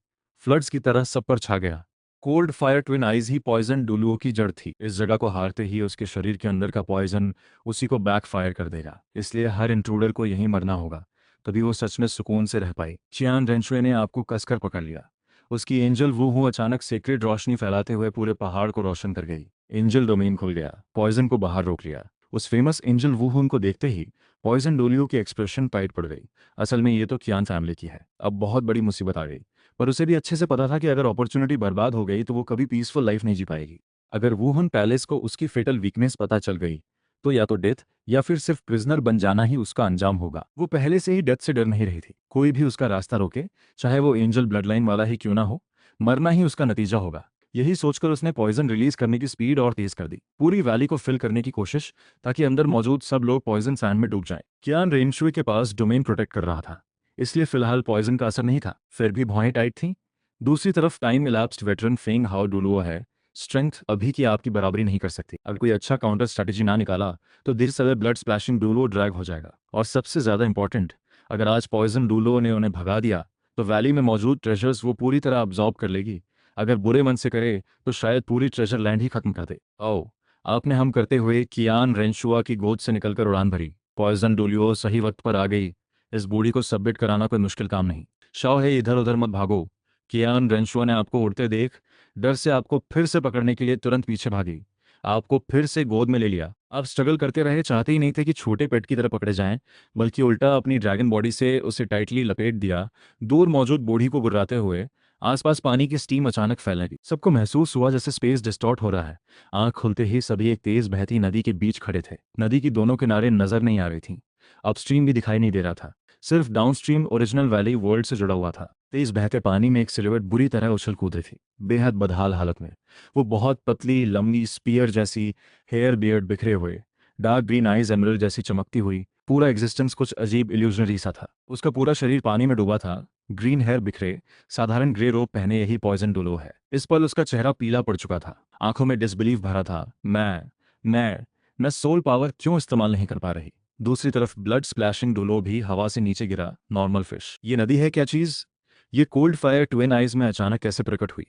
फ्लड्स की तरह सब पर छा गया। कोल्ड फायर ट्विन आइज ही पॉइजन डुलुओ की जड़ थी। इस जगह को हारते ही उसके शरीर के अंदर का पॉइजन उसी को बैक फायर कर देगा, इसलिए हर इंट्रूडर को यहीं मरना होगा, तभी वो सच में सुकून से रह पाई। चियान रेंशुए ने आपको कसकर पकड़ लिया। उसकी एंजल वूहू अचानक सेक्रेड रोशनी फैलाते हुए पूरे पहाड़ को रोशन कर गई। एंजल डोमेन खुल गया, पॉइजन को बाहर रोक लिया। उस फेमस एंजल वूहू को देखते ही पॉइजन डोलियो की एक्सप्रेशन टाइट पड़ गई। असल में ये तो कियान फैमिली की है, अब बहुत बड़ी मुसीबत आ गई। पर उसे भी अच्छे से पता था कि अगर अपॉर्चुनिटी बर्बाद हो गई तो वो कभी पीसफुल लाइफ नहीं जी पाएगी। अगर वूहन पैलेस को उसकी फेटल वीकनेस पता चल गई तो या तो डेथ या फिर सिर्फ प्रिजनर बन जाना ही उसका अंजाम होगा। वो पहले से ही डेथ से डर नहीं रही थी। कोई भी उसका रास्ता रोके, चाहे वो एंजल ब्लडलाइन वाला ही क्यों ना हो, मरना ही उसका नतीजा होगा। यही सोचकर उसने पॉइजन रिलीज करने की स्पीड और तेज कर दी, पूरी वैली को फिल करने की कोशिश, ताकि अंदर मौजूद सब लोग पॉइजन सैंड में डूब जाएं। कियान रेनशुई के पास डोमेन प्रोटेक्ट कर रहा था, इसलिए फिलहाल पॉइजन का असर नहीं था, फिर भी भौहें टाइट थीं। दूसरी तरफ टाइम इलैप्स्ड वेटरन फेंग हाओ डुलुओ है। स्ट्रेंथ अभी की आपकी बराबरी नहीं कर सकती। अगर कोई अच्छा काउंटर स्ट्रैटेजी ना निकाला तो देर सवेर ब्लड स्प्लैशिंग डुलुओ ड्रैग हो जाएगा। और सबसे ज्यादा इंपॉर्टेंट, अगर आज पॉइजन डुलुओ ने उन्हें भगा दिया तो वैली में मौजूद ट्रेजर्स वो पूरी तरह अब्जॉर्ब कर लेगी। अगर बुरे मन से करे तो शायद पूरी ट्रेजर लैंड ही खत्म कर दे। ओ, आपने हम करते हुए कियान रेंशुआ की गोद से निकलकर उड़ान भरी। पॉइजन डुलियो सही वक्त पर आ गई। इस बूढ़ी को सबमिट कराना कोई मुश्किल काम नहीं। शाओ है, इधर उधर मत भागो। कियान रेंशुआ ने आपको उड़ते देख डर से आपको फिर से पकड़ने के लिए तुरंत पीछे भागी, आपको फिर से गोद में ले लिया। आप स्ट्रगल करते रहे, चाहते ही नहीं थे कि छोटे पेट की तरह पकड़े जाएं, बल्कि उल्टा अपनी ड्रैगन बॉडी से उसे टाइटली लपेट दिया। दूर मौजूद बूढ़ी को गुर्राते हुए आसपास पानी की स्टीम अचानक फैलने लगी। सबको महसूस हुआ जैसे स्पेस डिस्टॉर्ट हो रहा है। आंख खुलते ही सभी एक तेज बहती नदी के बीच खड़े थे। नदी की दोनों किनारे नजर नहीं आ रही थी, अपस्ट्रीम भी दिखाई नहीं दे रहा था, सिर्फ डाउनस्ट्रीम ओरिजिनल वैली वर्ल्ड से जुड़ा हुआ था। तेज बहते पानी में एक सिलुएट बुरी तरह उछल कूद रही थी, बेहद बदहाल हालत में। वो बहुत पतली लंबी स्पीयर जैसी, हेयर बियर्ड बिखरे हुए, डार्क ग्रीन आइज एमरल्ड जैसी चमकती हुई। पूरा एग्जिस्टेंस कुछ अजीब इल्यूजनरी सा था। उसका पूरा शरीर पानी में डूबा था, ग्रीन हेयर बिखरे, साधारण ग्रे रोब पहने। यही पॉइजन डुलो है। इस पल उसका चेहरा पीला पड़ चुका था, आंखों में डिसबिलीफ भरा था। मैं सोल पावर क्यों इस्तेमाल नहीं कर पा रही? दूसरी तरफ ब्लड स्प्लैशिंग डुलो भी हवा से नीचे गिरा, नॉर्मल फिश। ये नदी है क्या चीज? ये कोल्ड फायर ट्विन आइज में अचानक कैसे प्रकट हुई?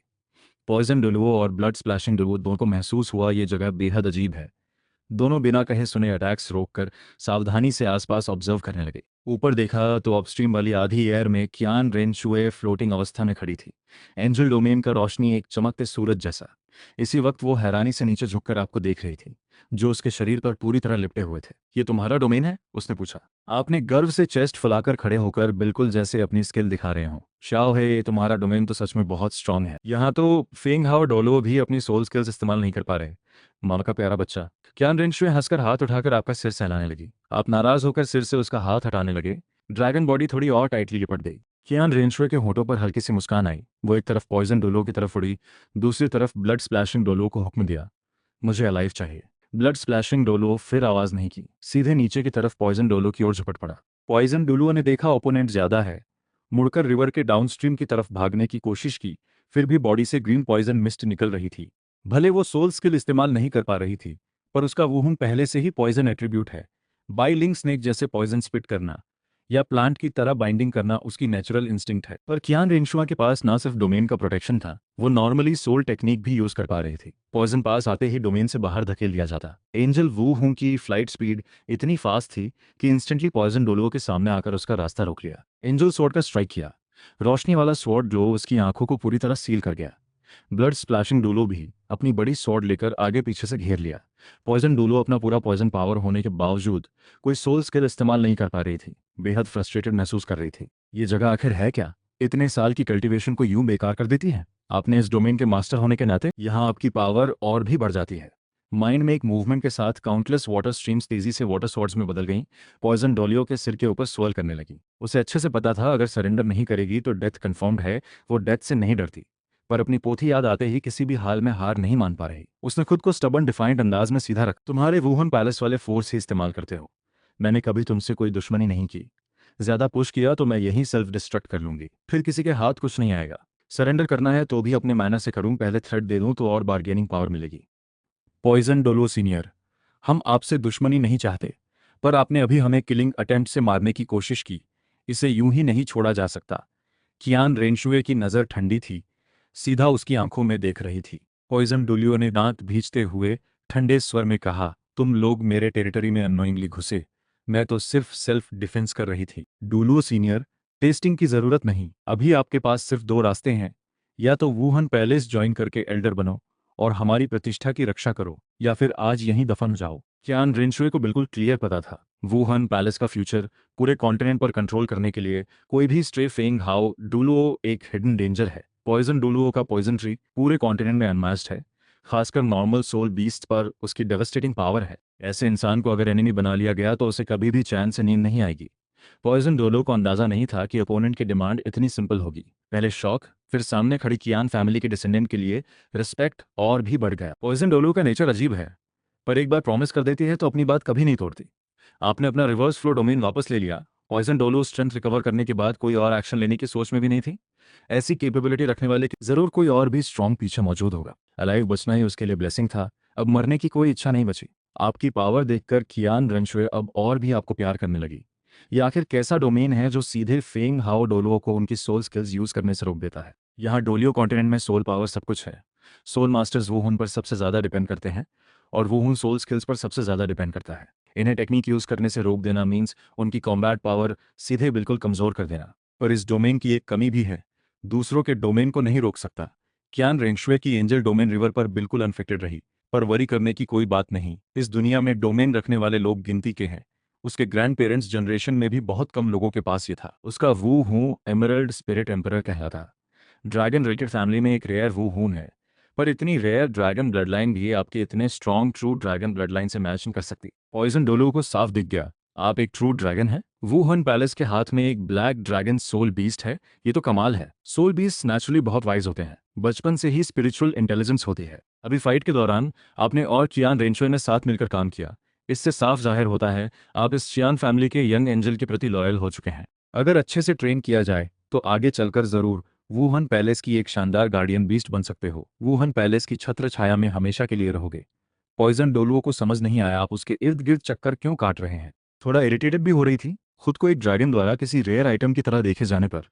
पॉइजन डुलुओ और ब्लड स्प्लैशिंग डुलुओ दोनों को महसूस हुआ ये जगह बेहद अजीब है। दोनों बिना कहे सुने अटैक्स रोककर सावधानी से आसपास ऑब्जर्व करने लगे। ऊपर देखा तो अपस्ट्रीम वाली आधी एयर में कियान रेनशुए फ्लोटिंग अवस्था में खड़ी थी, एंजल डोमेन का रोशनी एक चमकते सूरज जैसा। इसी वक्त वो हैरानी से नीचे झुककर आपको देख रही थी, जो उसके शरीर पर पूरी तरह लिपटे हुए थे। ये तुम्हारा डोमेन है? उसने पूछा। आपने गर्व से चेस्ट फुलाकर खड़े होकर, बिल्कुल जैसे अपनी स्किल दिखा रहे हो। शाओ है, ये तुम्हारा डोमेन तो सच में बहुत स्ट्रांग है। यहाँ तो फेंग हाओ डोलो भी अपनी सोल स्किल्स इस्तेमाल नहीं कर पा रहे। मामा का प्यारा बच्चा। कियान रेनशुए हंसकर हाथ उठाकर आपका सिर सहलाने लगी। आप नाराज होकर सिर से उसका हाथ हटाने लगे। ड्रैगन बॉडी थोड़ी और टाइटली लिपट गई। कियान रेनशुए के होठों पर हल्की सी मुस्कान आई। वो एक तरफ पॉइजन डोलो की तरफ उड़ी, दूसरी तरफ ब्लड स्प्लैशिंग डोलो को हुक्म दिया, मुझे अलाइव चाहिए। ब्लड स्प्लैशिंग डोलो फिर आवाज नहीं की, सीधे नीचे की तरफ पॉइजन डोलो की ओर झपट पड़ा। पॉइजन डोलो ने देखा ओपोनेंट ज्यादा है, मुड़कर रिवर के डाउनस्ट्रीम की तरफ भागने की कोशिश की, फिर भी बॉडी से ग्रीन पॉइजन मिस्ट निकल रही थी। भले वो सोल स्किल इस्तेमाल नहीं कर पा रही थी, पर उसका वुहन पहले से ही पॉइजन एट्रीब्यूट है। बाइलिंग स्नेक जैसे पॉइजन स्पिट करना या प्लांट की तरह बाइंडिंग करना उसकी नेचुरल इंस्टिंक्ट है। पर कियान रेनशुआ के पास ना सिर्फ डोमेन का प्रोटेक्शन था, वो नॉर्मली सोल टेक्निक भी यूज कर पा रही थी। पॉइजन पास आते ही डोमेन से बाहर धकेल दिया जाता। एंजल वू हूं की फ्लाइट स्पीड इतनी फास्ट थी कि इंस्टेंटली पॉइजन डोलो के सामने आकर उसका रास्ता रोक लिया। एंजल स्वॉर्ड का स्ट्राइक किया। रोशनी वाला स्वॉर्ड ग्लो उसकी आंखों को पूरी तरह सील कर गया। ब्लड स्प्लैशिंग डोलो भी अपनी बड़ी स्वॉर्ड लेकर आगे पीछे से घेर लिया। पॉइजन डोलो अपना पूरा पॉइजन पावर होने के बावजूद कोई सोल स्किल इस्तेमाल नहीं कर पा रही थी। बेहद फ्रस्ट्रेटेड महसूस कर रही थी। ये जगह आखिर है क्या? इतने साल की कल्टीवेशन को यूं बेकार कर देती है। आपने इस डोमेन के मास्टर होने के नाते यहाँ आपकी पावर और भी बढ़ जाती है। माइंड में एक मूवमेंट के साथ काउंटलेस वाटर स्ट्रीम्स तेजी से वाटर स्वॉर्ड्स में बदल गईं। पॉइजन डोलियो के सिर के ऊपर स्वर्ल करने लगी। उसे अच्छे से पता था अगर सरेंडर नहीं करेगी तो डेथ कंफर्म्ड है। वो डेथ से नहीं डरती, पर अपनी पोथी याद आते ही किसी भी हाल में हार नहीं मान पा रही। उसने खुद को स्टबन डिफाइंड अंदाज में सीधा रख, तुम्हारे वुहन पैलेस वाले फोर्स ही इस्तेमाल करते हो। मैंने कभी तुमसे कोई दुश्मनी नहीं की। ज्यादा पुश किया तो मैं यही सेल्फ डिस्ट्रक्ट कर लूंगी, फिर किसी के हाथ कुछ नहीं आएगा। सरेंडर करना है तो भी अपने मैनर से करूं, पहले थ्रेट दे दूं तो और बार्गेनिंग पावर मिलेगी। पॉइजन डोलो सीनियर, हम आपसे दुश्मनी नहीं चाहते, पर आपने अभी हमें किलिंग अटेम्प्ट से मारने की कोशिश की। इसे यूं ही नहीं छोड़ा जा सकता। कियान रेनशुए की नज़र ठंडी थी, सीधा उसकी आंखों में देख रही थी। पॉइजन डोलियो ने दांत भींचते हुए ठंडे स्वर में कहा, तुम लोग मेरे टेरिटरी में अननोइंगली घुसे। मैं तो सिर्फ सेल्फ डिफेंस कर रही थी। डुलुओ सीनियर, टेस्टिंग की जरूरत नहीं। अभी आपके पास सिर्फ दो रास्ते हैं। या तो वुहन पैलेस ज्वाइन करके एल्डर बनो और हमारी प्रतिष्ठा की रक्षा करो, या फिर आज यहीं दफन हो जाओ। कियान रेनशुए को बिल्कुल क्लियर पता था, वुहन पैलेस का फ्यूचर पूरे कॉन्टिनेंट पर कंट्रोल करने के लिए कोई भी स्ट्रे फेंग हाओ डुलुओ एक हिडन डेंजर है। पॉइजन डुलुओ का पॉइजन ट्री पूरे कॉन्टिनेंट में अनमैच्ड है। खासकर नॉर्मल सोल बीस्ट पर उसकी डेवस्टेटिंग पावर है। ऐसे इंसान को अगर एनिमी बना लिया गया तो उसे कभी भी चैन से नींद नहीं आएगी। पॉइजन डोलो को अंदाजा नहीं था कि अपोनेंट की डिमांड इतनी सिंपल होगी। पहले शॉक, फिर सामने खड़ी कियान फैमिली के डिसेंडेंट के लिए रिस्पेक्ट और भी बढ़ गया। पॉइजन डोलो का नेचर अजीब है, पर एक बार प्रॉमिस कर देती है तो अपनी बात कभी नहीं तोड़ती। आपने अपना रिवर्स फ्लो डोमेन वापस ले लिया। पॉइजन डोलो स्ट्रेंथ रिकवर करने के बाद कोई और एक्शन लेने की सोच में भी नहीं थी। ऐसी कैपेबिलिटी रखने वाले जरूर कोई और भी स्ट्रांग पीछे मौजूद होगा। अलाइव बचना ही उसके लिए ब्लेसिंग था। अब मरने की कोई इच्छा नहीं बची। आपकी पावर देखकर कियान रेनशुए अब और भी आपको प्यार करने लगी। ये आखिर कैसा डोमेन है जो सीधे फेंग हाओ डोलो को उनकी सोल स्किल्स यूज करने से रोक देता है? यहाँ डोलियो कॉन्टिनेंट में सोल पावर सब कुछ है। सोल मास्टर्स वो उन पर सबसे ज्यादा डिपेंड करते हैं और वो उन सोल स्किल्स पर सबसे ज्यादा डिपेंड करता है। इन्हें टेक्निक यूज करने से रोक देना मीन्स उनकी कॉम्बैट पावर सीधे बिल्कुल कमजोर कर देना। पर इस डोमेन की एक कमी भी है, दूसरों के डोमेन को नहीं रोक सकता। क्यान रेंगशुए की एंजल डोमेन रिवर पर बिल्कुल अनफेक्टेड रही, पर वरी करने की कोई बात नहीं। इस दुनिया में डोमेन रखने वाले लोग गिनती के हैं। उसके ग्रैंड पेरेंट्स जनरेशन में भी बहुत कम लोगों के पास ये था। उसका वू हूं एमरल्ड स्पिरिट एम्परर कहलाता। ड्रैगन रिलेटेड फैमिली में एक रेयर वू हून है, पर इतनी रेयर ड्रैगन ब्लडलाइन भी आपके इतने स्ट्रॉन्ग ट्रू ड्रैगन ब्लडलाइन से मैच नहीं कर सकती। पॉइजन डोलो को साफ दिख गया, आप एक ट्रू ड्रैगन हैं। वुहन पैलेस के हाथ में एक ब्लैक ड्रैगन सोल बीस्ट है। ये तो कमाल है। सोल बीस्ट नेचुरली बहुत वाइज होते हैं, बचपन से ही स्पिरिचुअल इंटेलिजेंस होती है। अभी फाइट के दौरान आपने और चियान रेंचुए ने साथ मिलकर काम किया। इससे साफ जाहिर होता है आप इस चियान फैमिली के यंग एंजल के प्रति लॉयल हो चुके हैं। अगर अच्छे से ट्रेन किया जाए तो आगे चलकर जरूर वुहन पैलेस की एक शानदार गार्डियन बीस्ट बन सकते हो। वुहन पैलेस की छत्र छाया में हमेशा के लिए रहोगे। पॉइजन डोलुओ को समझ नहीं आया आप उसके इर्द गिर्द चक्कर क्यों काट रहे हैं। थोड़ा इरिटेटेड भी हो रही थी खुद को एक ड्रैगन द्वारा किसी रेयर आइटम की तरह देखे जाने पर।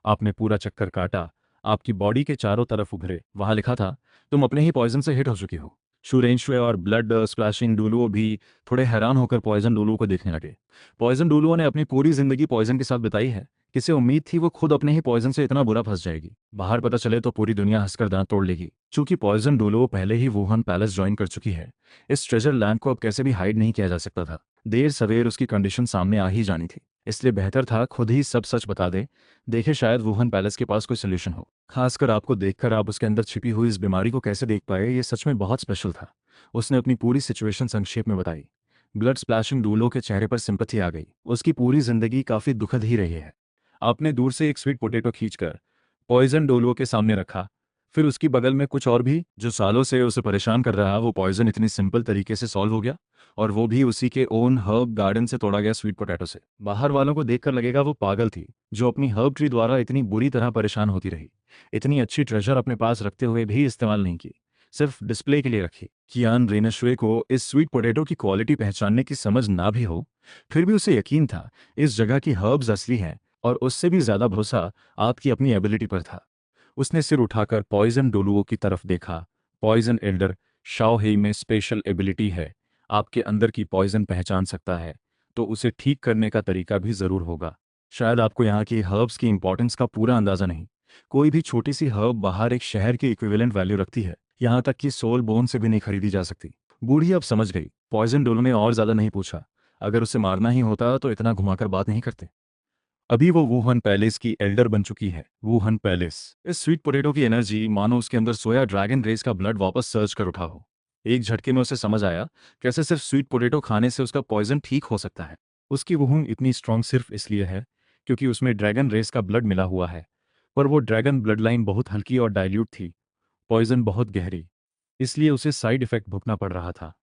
आपने पूरा चक्कर काटा, आपकी बॉडी के चारों तरफ उभरे, वहां लिखा था तुम अपने ही पॉइजन से हिट हो चुकी हो। शुरेंशुए और ब्लड स्प्लैशिंग डुलुओ भी थोड़े हैरान होकर पॉइजन डुलुओ को देखने लगे। पॉइजन डुलुओ ने अपनी पूरी जिंदगी पॉइजन के साथ बिताई है। किसे उम्मीद थी वो खुद अपने ही पॉइजन से इतना बुरा फंस जाएगी। बाहर पता चले तो पूरी दुनिया हंसकर दांत तोड़ लेगी। चूंकि पॉइजन डुलुओ पहले ही वुहान पैलेस ज्वाइन कर चुकी है, इस ट्रेजर लैंड को अब कैसे भी हाइड नहीं किया जा सकता था। देर सवेर उसकी कंडीशन सामने आ ही जानी थी, इसलिए बेहतर था खुद ही सब सच बता दे। देखे शायद वुहान पैलेस के पास कोई सोल्यूशन हो। खासकर आपको देखकर आप उसके अंदर छिपी हुई इस बीमारी को कैसे देख पाए, ये सच में बहुत स्पेशल था। उसने अपनी पूरी सिचुएशन संक्षेप में बताई। ब्लड स्प्लैशिंग डूलो के चेहरे पर सिंपथी आ गई। उसकी पूरी जिंदगी काफी दुखद ही रही है। आपने दूर से एक स्वीट पोटैटो खींचकर पॉइजन डोलो के सामने रखा, फिर उसकी बगल में कुछ और भी जो सालों से उसे परेशान कर रहा। वो पॉइजन इतनी सिंपल तरीके से सॉल्व हो गया, और वो भी उसी के ओन हर्ब गार्डन से तोड़ा गया स्वीट पोटैटो से। बाहर वालों को देखकर लगेगा वो पागल थी जो अपनी हर्ब ट्री द्वारा इतनी बुरी तरह परेशान होती रही, इतनी अच्छी ट्रेजर अपने पास रखते हुए भी इस्तेमाल नहीं की। सिर्फ डिस्प्ले के लिए रखी। कियान रेनशुए को इस स्वीट पोटैटो की क्वालिटी पहचानने की समझ ना भी हो, फिर भी उसे यकीन था इस जगह की हर्ब्स असली हैं, और उससे भी ज़्यादा भरोसा आपकी अपनी एबिलिटी पर था। उसने सिर उठाकर पॉइजन डोलुओ की तरफ देखा। पॉइजन एल्डर शाओहेई में स्पेशल एबिलिटी है, आपके अंदर की पॉइजन पहचान सकता है, तो उसे ठीक करने का तरीका भी ज़रूर होगा। शायद आपको यहाँ की हर्ब्स की इंपॉर्टेंस का पूरा अंदाज़ा नहीं। कोई भी छोटी सी हर्ब बाहर एक शहर की इक्विवेलेंट वैल्यू रखती है, यहाँ तक कि सोल बोन से भी नहीं खरीदी जा सकती। बूढ़ी अब समझ गई। पॉइजन डोलो ने और ज़्यादा नहीं पूछा। अगर उसे मारना ही होता तो इतना घुमाकर बात नहीं करते। अभी वो वुहान पैलेस की एल्डर बन चुकी है। Wuhan palace. इस स्वीट पोटैटो की एनर्जी मानो उसके अंदर सोया ड्रैगन रेस का ब्लड वापस सर्च कर उठा हो। एक झटके में उसे समझ आया कैसे सिर्फ स्वीट पोटैटो खाने से उसका पॉइजन ठीक हो सकता है। उसकी वुहून इतनी स्ट्रांग सिर्फ इसलिए है क्योंकि उसमें ड्रैगन रेस का ब्लड मिला हुआ है, पर वो ड्रैगन ब्लड लाइन बहुत हल्की और डाइल्यूट थी, पॉइजन बहुत गहरी, इसलिए उसे साइड इफेक्ट भुगतना पड़ रहा था।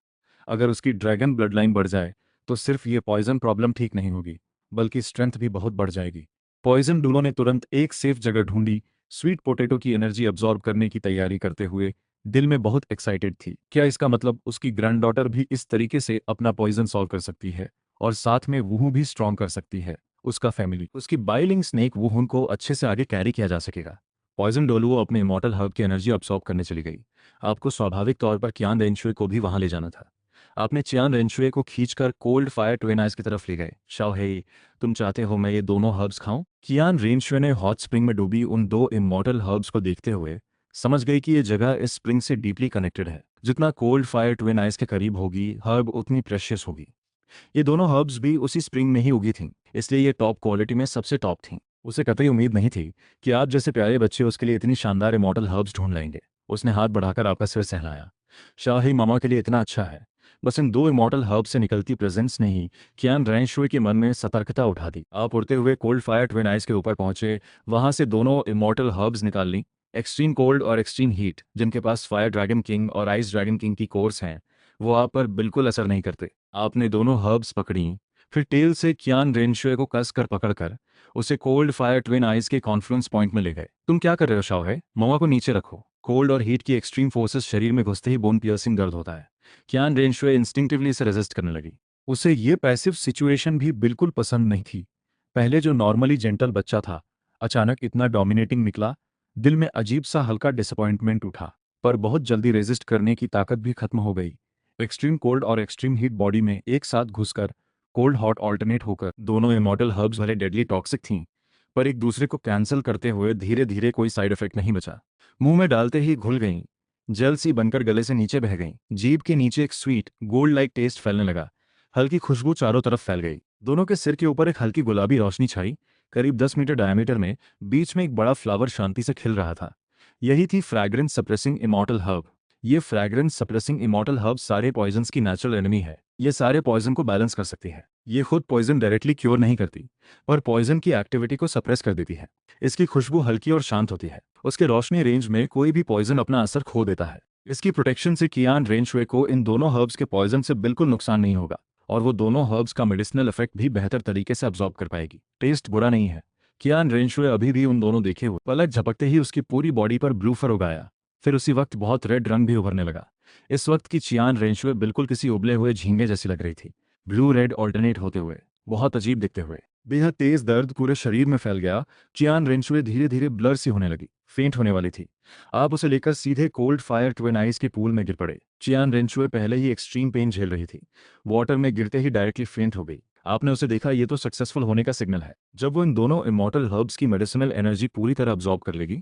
अगर उसकी ड्रैगन ब्लड लाइन बढ़ जाए तो सिर्फ ये पॉइजन प्रॉब्लम ठीक नहीं होगी, बल्कि स्ट्रेंथ भी बहुत बढ़ जाएगी। पॉइजन डुलो ने तुरंत एक सेफ जगह ढूंढी। स्वीट पोटैटो की एनर्जी अब्जॉर्ब करने की तैयारी करते हुए दिल में बहुत एक्साइटेड थी। क्या इसका मतलब उसकी ग्रैंड डॉटर भी इस तरीके से अपना पॉइजन सॉल्व कर सकती है, और साथ में वूहू भी स्ट्रॉन्ग कर सकती है उसका फैमिली। उसकी बाइलिंग स्नेक वुहुन को अच्छे से आगे कैरी किया जा सकेगा। पॉइजन डोलुओ अपने इमॉर्टल हर्ब की एनर्जी अब्सॉर्ब करने चली गई। आपको स्वाभाविक तौर पर कियान रेनशुए को भी वहां ले जाना था। आपने चियान रेनशुए को खींचकर कोल्ड फायर ट्वेन आइज की तरफ ले गए। शाओहेई, तुम चाहते हो मैं ये दोनों हर्ब्स खाऊं? कियान रेनशुए ने हॉट स्प्रिंग में डूबी उन दो इमॉर्टल हर्ब्स को देखते हुए समझ गई कि ये जगह इस स्प्रिंग से डीपली कनेक्टेड है। जितना कोल्ड फायर ट्वेन आइज के करीब होगी हर्ब उतनी प्रेशियस होगी। ये दोनों हर्ब्स भी उसी स्प्रिंग में ही उगी थीं, इसलिए ये टॉप क्वालिटी में सबसे टॉप थीं। उसे कतई उम्मीद नहीं थी कि आप जैसे प्यारे बच्चे उसके लिए इतनी शानदार इमॉर्टल हर्ब्स ढूंढ लाएंगे। उसने हाथ बढ़ाकर आपका सिर सहलाया। शाही मामा के लिए इतना अच्छा है। बस इन दो इमॉर्टल हर्ब्स से निकलती प्रेजेंस ने ही कियान रेनशुए के मन में सतर्कता उठा दी। आप उड़ते हुए कोल्ड फायर ट्विन आइस के ऊपर पहुंचे, वहां से दोनों इमॉर्टल हर्ब्स निकाल ली। एक्सट्रीम कोल्ड और एक्सट्रीम हीट, जिनके पास फायर ड्रैगन किंग और आइस ड्रैगन किंग की कोर्स हैं, वो आप पर बिल्कुल असर नहीं करते। आपने दोनों हर्ब्स पकड़ी, फिर टेल से कियान रेनशुए को कस कर पकड़कर उसे कोल्ड फायर ट्विन आइस के कॉन्फ्लुएंस पॉइंट में ले गए। तुम क्या कर रहे हो शाओहेई? मवा को नीचे रखो। कोल्ड और हीट की एक्सट्रीम फोर्सेस शरीर में घुसते ही बोन पियर्सिंग दर्द होता है। कियान रेनशुए इंस्टिंक्टिवली इसे रेजिस्ट करने लगी। उसे ये पैसिव सिचुएशन भी बिल्कुल पसंद नहीं थी। पहले जो नॉर्मली जेंटल बच्चा था, अचानक इतना डोमिनेटिंग निकला। दिल में अजीब सा हल्का डिसअपॉइंटमेंट उठा, पर बहुत जल्दी रेजिस्ट करने की ताकत भी खत्म हो गई। एक्सट्रीम कोल्ड और एक्सट्रीम हीट बॉडी में एक साथ घुसकर कोल्ड हॉट ऑल्टरनेट होकर दोनों इमॉर्टल हर्ब्स भले डेडली टॉक्सिक थीं, पर एक दूसरे को कैंसिल करते हुए धीरे धीरे कोई साइड इफेक्ट नहीं बचा। मुंह में डालते ही घुल गईं, जल सी बनकर गले से नीचे बह गईं। जीभ के नीचे एक स्वीट गोल्ड लाइक टेस्ट फैलने लगा। हल्की खुशबू चारों तरफ फैल गई। दोनों के सिर के ऊपर एक हल्की गुलाबी रोशनी छाई। करीब 10 मीटर डायमीटर में बीच में एक बड़ा फ्लावर शांति से खिल रहा था। यही थी फ्रैग्रेंस सप्रेसिंग इमॉर्टल हर्ब। ये फ्रैग्रेंस सप्रेसिंग इमॉर्टल हर्ब सारे पॉइजन्स की नेचुरल एनिमी है। ये सारे पॉइजन को बैलेंस कर सकती है। ये खुद पॉइजन डायरेक्टली क्योर नहीं करती, पर पॉइजन की एक्टिविटी को सप्रेस कर देती है। इसकी खुशबू हल्की और शांत होती है। उसके रोशनी रेंज में कोई भी पॉइजन अपना असर खो देता है। इसकी प्रोटेक्शन से कियान रेनशुए को इन दोनों हर्ब्स के पॉइजन से बिल्कुल नुकसान नहीं होगा, और वो दोनों हर्ब्स का मेडिसिनल इफेक्ट भी बेहतर तरीके से अब्जॉर्ब कर पाएगी। टेस्ट बुरा नहीं है। कियान रेनशुए अभी भी उन दोनों देखे हुए। पलक झपकते ही उसकी पूरी बॉडी पर ब्लू फर उगाया। फिर उसी वक्त बहुत रेड रंग भी उभरने लगा। इस वक्त की चियान रेनशुए बिल्कुल किसी उबले हुए झींगे जैसी लग रही थी, ब्लू रेड ऑल्टरनेट होते हुए, बहुत अजीब दिखते हुए। बेहद तेज दर्द पूरे शरीर में फैल गया। चियान रेनशुए धीरे धीरे ब्लर सी होने लगी, फेंट होने वाली थी। आप उसे लेकर सीधे कोल्ड फायर ट्विन आइस के पूल में गिर पड़े। चियान रेनशुए पहले ही एक्सट्रीम पेन झेल रही थी, वाटर में गिरते ही डायरेक्टली फेंट हो गई। आपने उसे देखा, ये तो सक्सेसफुल होने का सिग्नल है। जब वो इन दोनों इमॉर्टल हर्ब्स की मेडिसिनल एनर्जी पूरी तरह अब्जॉर्ब कर लेगी,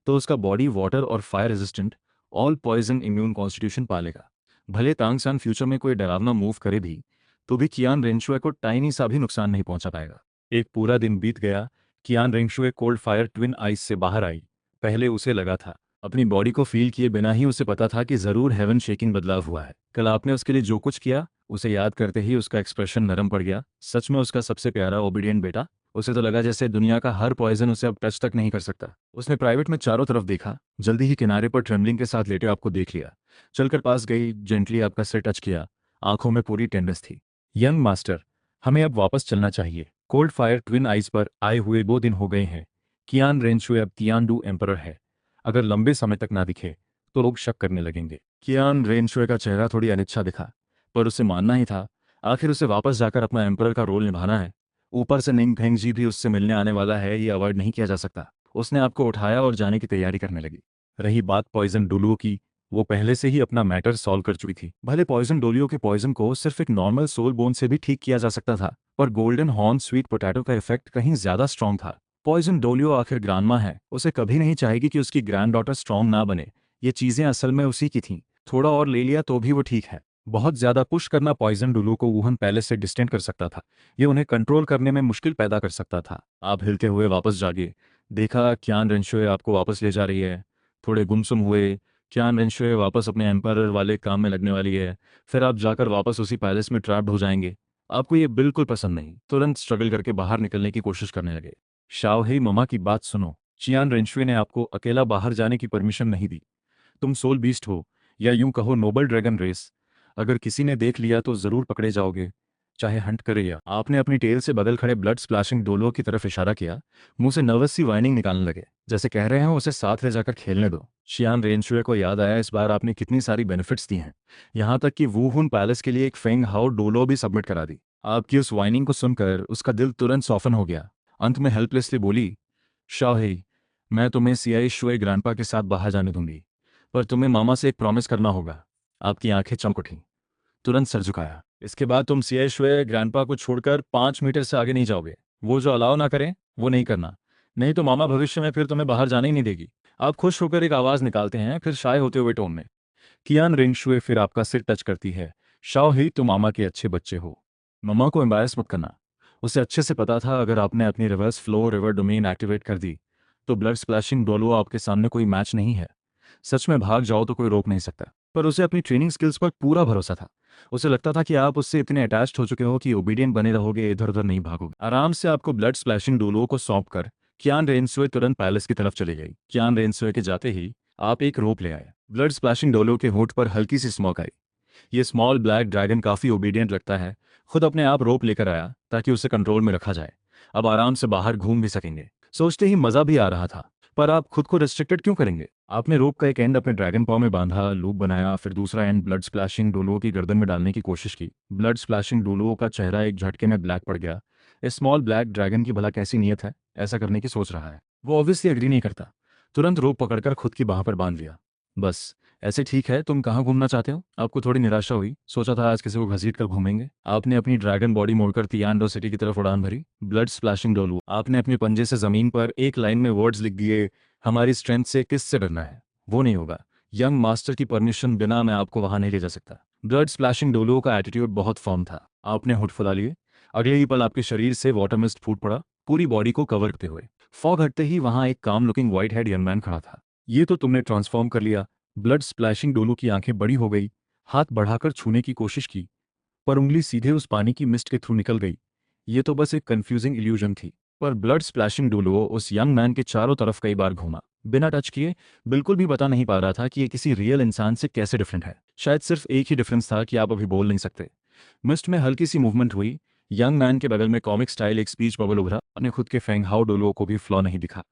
तो उसका बॉडी वाटर और fire resistant all poison immune constitution पालेगा। भले तांगसान फ्यूचर में कोई डरावना मूव करे भी, तो भी कियान रेनशुए को टाइनी सा भी नुकसान नहीं पहुंचा पाएगा। एक पूरा दिन बीत गया। कियान रेंगशुए कोल्ड फायर ट्विन आइस से बाहर आई। पहले उसे लगा था, अपनी बॉडी को फील किए बिना ही उसे पता था कि जरूर हेवन शेकिंग बदलाव हुआ है। कल आपने उसके लिए जो कुछ किया, उसे याद करते ही उसका एक्सप्रेशन नरम पड़ गया। सच में उसका सबसे प्यारा ओबीडियंट बेटा। उसे तो लगा जैसे दुनिया का हर पॉइजन उसे अब टच तक नहीं कर सकता। उसने प्राइवेट में चारों तरफ देखा, जल्दी ही किनारे पर ट्रेमलिंग के साथ लेटे आपको देख लिया। चलकर पास गई, जेंटली आपका सिर टच किया। आंखों में पूरी टेंडनेस थी। यंग मास्टर, हमें अब वापस चलना चाहिए। कोल्ड फायर ट्विन आइस पर आए हुए 2 दिन हो गए हैं। कियान रेंशुए अब तियानडू एम्परर है। अगर लंबे समय तक ना दिखे तो लोग शक करने लगेंगे। कियान रेनशुए का चेहरा थोड़ी अनिच्छा दिखा, पर उसे मानना ही था। आखिर उसे वापस जाकर अपना एम्परर का रोल निभाना है। ऊपर से निंग फेंग जी भी उससे मिलने आने वाला है, ये अवॉइड नहीं किया जा सकता। उसने आपको उठाया और जाने की तैयारी करने लगी। रही बात पॉइजन डोलुओ की, वो पहले से ही अपना मैटर सॉल्व कर चुकी थी। भले पॉइजन डोलियो के पॉइजन को सिर्फ एक नॉर्मल सोल बोन से भी ठीक किया जा सकता था, पर गोल्डन हॉर्न स्वीट पोटैटो का इफेक्ट कहीं ज्यादा स्ट्रॉन्ग था। पॉइजन डोलियो आखिर ग्रांडमा है, उसे कभी नहीं चाहेगी कि उसकी ग्रैंड डॉटर स्ट्रॉन्ग ना बने। ये चीजें असल में उसी की थीं। थोड़ा और ले लिया तो भी वो ठीक है। बहुत ज्यादा पुश करना पॉइजन डोलुओ को वुहन पैलेस से डिस्टेंट कर सकता था। ये उन्हें कंट्रोल करने में मुश्किल पैदा कर सकता था। आप हिलते हुए वापस जागे। देखा क्यान रेंशुए आपको वापस ले जा रही है। थोड़े गुमसुम हुए। क्यान रेंशुए वापस अपने एम्पायर वाले काम में लगने वाली है। फिर आप जाकर वापस उसी पैलेस में ट्रैप्ड हो जाएंगे। आपको ये बिल्कुल पसंद नहीं। तुरंत स्ट्रगल करके बाहर निकलने की कोशिश करने लगे। शाओहेई ममा की बात सुनो। चियान रेंशुए ने आपको अकेला बाहर जाने की परमिशन नहीं दी। तुम सोल बीस्ट हो, या यूं कहो नोबल ड्रैगन रेस। अगर किसी ने देख लिया तो जरूर पकड़े जाओगे, चाहे हंट करे या। आपने अपनी टेल से बगल खड़े ब्लड स्प्लैशिंग डोलो की तरफ इशारा किया। मुंह से नर्वस सी वाइनिंग निकालने लगे, जैसे कह रहे हैं उसे साथ ले जाकर खेलने दो। शियान रेनशुए को याद आया, इस बार आपने कितनी सारी बेनिफिट्स दी हैं। यहाँ तक कि वूहुन पैलेस के लिए एक फेंग हाउ डोलो भी सबमिट करा दी। आपकी उस वाइनिंग को सुनकर उसका दिल तुरंत सॉफन हो गया। अंत में हेल्पलेसली बोली, शाओहेई, मैं तुम्हें सियाई शुए ग्रैंडपा के साथ बाहर जाने दूंगी, पर तुम्हें मामा से एक प्रॉमिस करना होगा। आपकी आंखें चमक उठीं। तुरंत सर झुकाया। इसके बाद तुम सियाई शुए ग्रैंडपा को छोड़कर 5 मीटर से आगे नहीं जाओगे। वो जो अलाउ ना करें वो नहीं करना, नहीं तो मामा भविष्य में फिर तुम्हें बाहर जाने ही नहीं देगी। आप खुश होकर एक आवाज़ निकालते हैं, फिर शाय होते हुए टोन में, कियान रेंशुए फिर आपका सिर टच करती है। शाओहेई, तुम मामा के अच्छे बच्चे हो। मम्मा को एम्बारस मत करना। उसे अच्छे से पता था अगर आपने अपनी reverse flow river domain activate कर दी तो ब्लड स्प्लैशिंग डोलो आपके सामने कोई मैच नहीं है। सच में भाग जाओ तो कोई रोक नहीं सकता। पर उसे अपनी ट्रेनिंग स्किल्स पर पूरा भरोसा था। उसे लगता था कि आप उससे इतने अटैच्ड हो चुके हो कि ओबीडियंट बने रहोगे, इधर उधर नहीं भागोगे। आराम से आपको ब्लड स्प्लैशिंग डोलो को सौंप कर कियान रेनसुए तुरंत पैलेस की तरफ चली गई। कियान रेनसुए के जाते ही आप एक रोप ले आए। ब्लड स्प्लैशिंग डोलो के होठ पर हल्की सी स्मोक आई। ये स्मॉल ब्लैक ड्रैगन काफी ओबीडियंट लगता है। खुद अपने आप रोप लेकर आया ताकि उसे कंट्रोल में रखा जाए। अब आराम से बाहर घूम भी सकेंगे। सोचते ही मजा भी आ रहा था। पर आप खुद को रिस्ट्रिक्टेड क्यों करेंगे? आपने रोप का एक एंड अपने ड्रैगन पॉ में बांधा, लूप बनाया, फिर दूसरा एंड ब्लड स्प्लैशिंग डोलो की गर्दन में डालने की कोशिश की। ब्लड स्प्लैशिंग डोलो का चेहरा एक झटके में ब्लैक पड़ गया। इस स्मॉल ब्लैक ड्रैगन की भला कैसी नीयत है, ऐसा करने की सोच रहा है। वो ऑब्वियसली एग्री नहीं करता। तुरंत रोप पकड़कर खुद की बाह पर बांध लिया। बस ऐसे ठीक है। तुम कहाँ घूमना चाहते हो? आपको थोड़ी निराशा हुई, सोचा था आज किसी को घसीट कर घूमेंगे। आपने अपनी ड्रैगन बॉडी मोड़कर तियानडो सिटी की तरफ उड़ान भरी। ब्लड स्प्लैशिंग डोलू, आपने अपने पंजे से जमीन पर एक लाइन में वर्ड्स लिख दिए, हमारी स्ट्रेंथ से किससे डरना है। वो नहीं होगा। यंग मास्टर की परमिशन बिना मैं आपको वहां नहीं ले जा सकता। ब्लड स्प्लैशिंग डोलू का एटीट्यूड बहुत फर्म था। आपने होठ फुला लिए। अगले ही पल आपके शरीर से वाटर मिस्ट फूट पड़ा, पूरी बॉडी को कवर करते हुए। फॉग हटते ही वहां एक काम looking white head young man खड़ा था। ये तो तुमने ट्रांसफॉर्म कर लिया। ब्लड स्प्लैशिंग डोलू की आंखें बड़ी हो गई। हाथ बढ़ाकर छूने की कोशिश की, पर उंगली सीधे उस पानी की मिस्ट के थ्रू निकल गई। ये तो बस एक कंफ्यूजिंग इल्यूजन थी। पर ब्लड स्प्लैशिंग डोलो उस यंग मैन के चारों तरफ कई बार घूमा, बिना टच किए। बिल्कुल भी बता नहीं पा रहा था कि ये किसी रियल इंसान से कैसे डिफरेंट है। शायद सिर्फ एक ही डिफरेंस था कि आप अभी बोल नहीं सकते। मिस्ट में हल्की सी मूवमेंट हुई। यंग मैन के बगल में कॉमिक स्टाइल एक स्पीच बबल उभरा। अपने खुद के फेंग हाउ डोलो को भी फ्लॉ नहीं दिखा।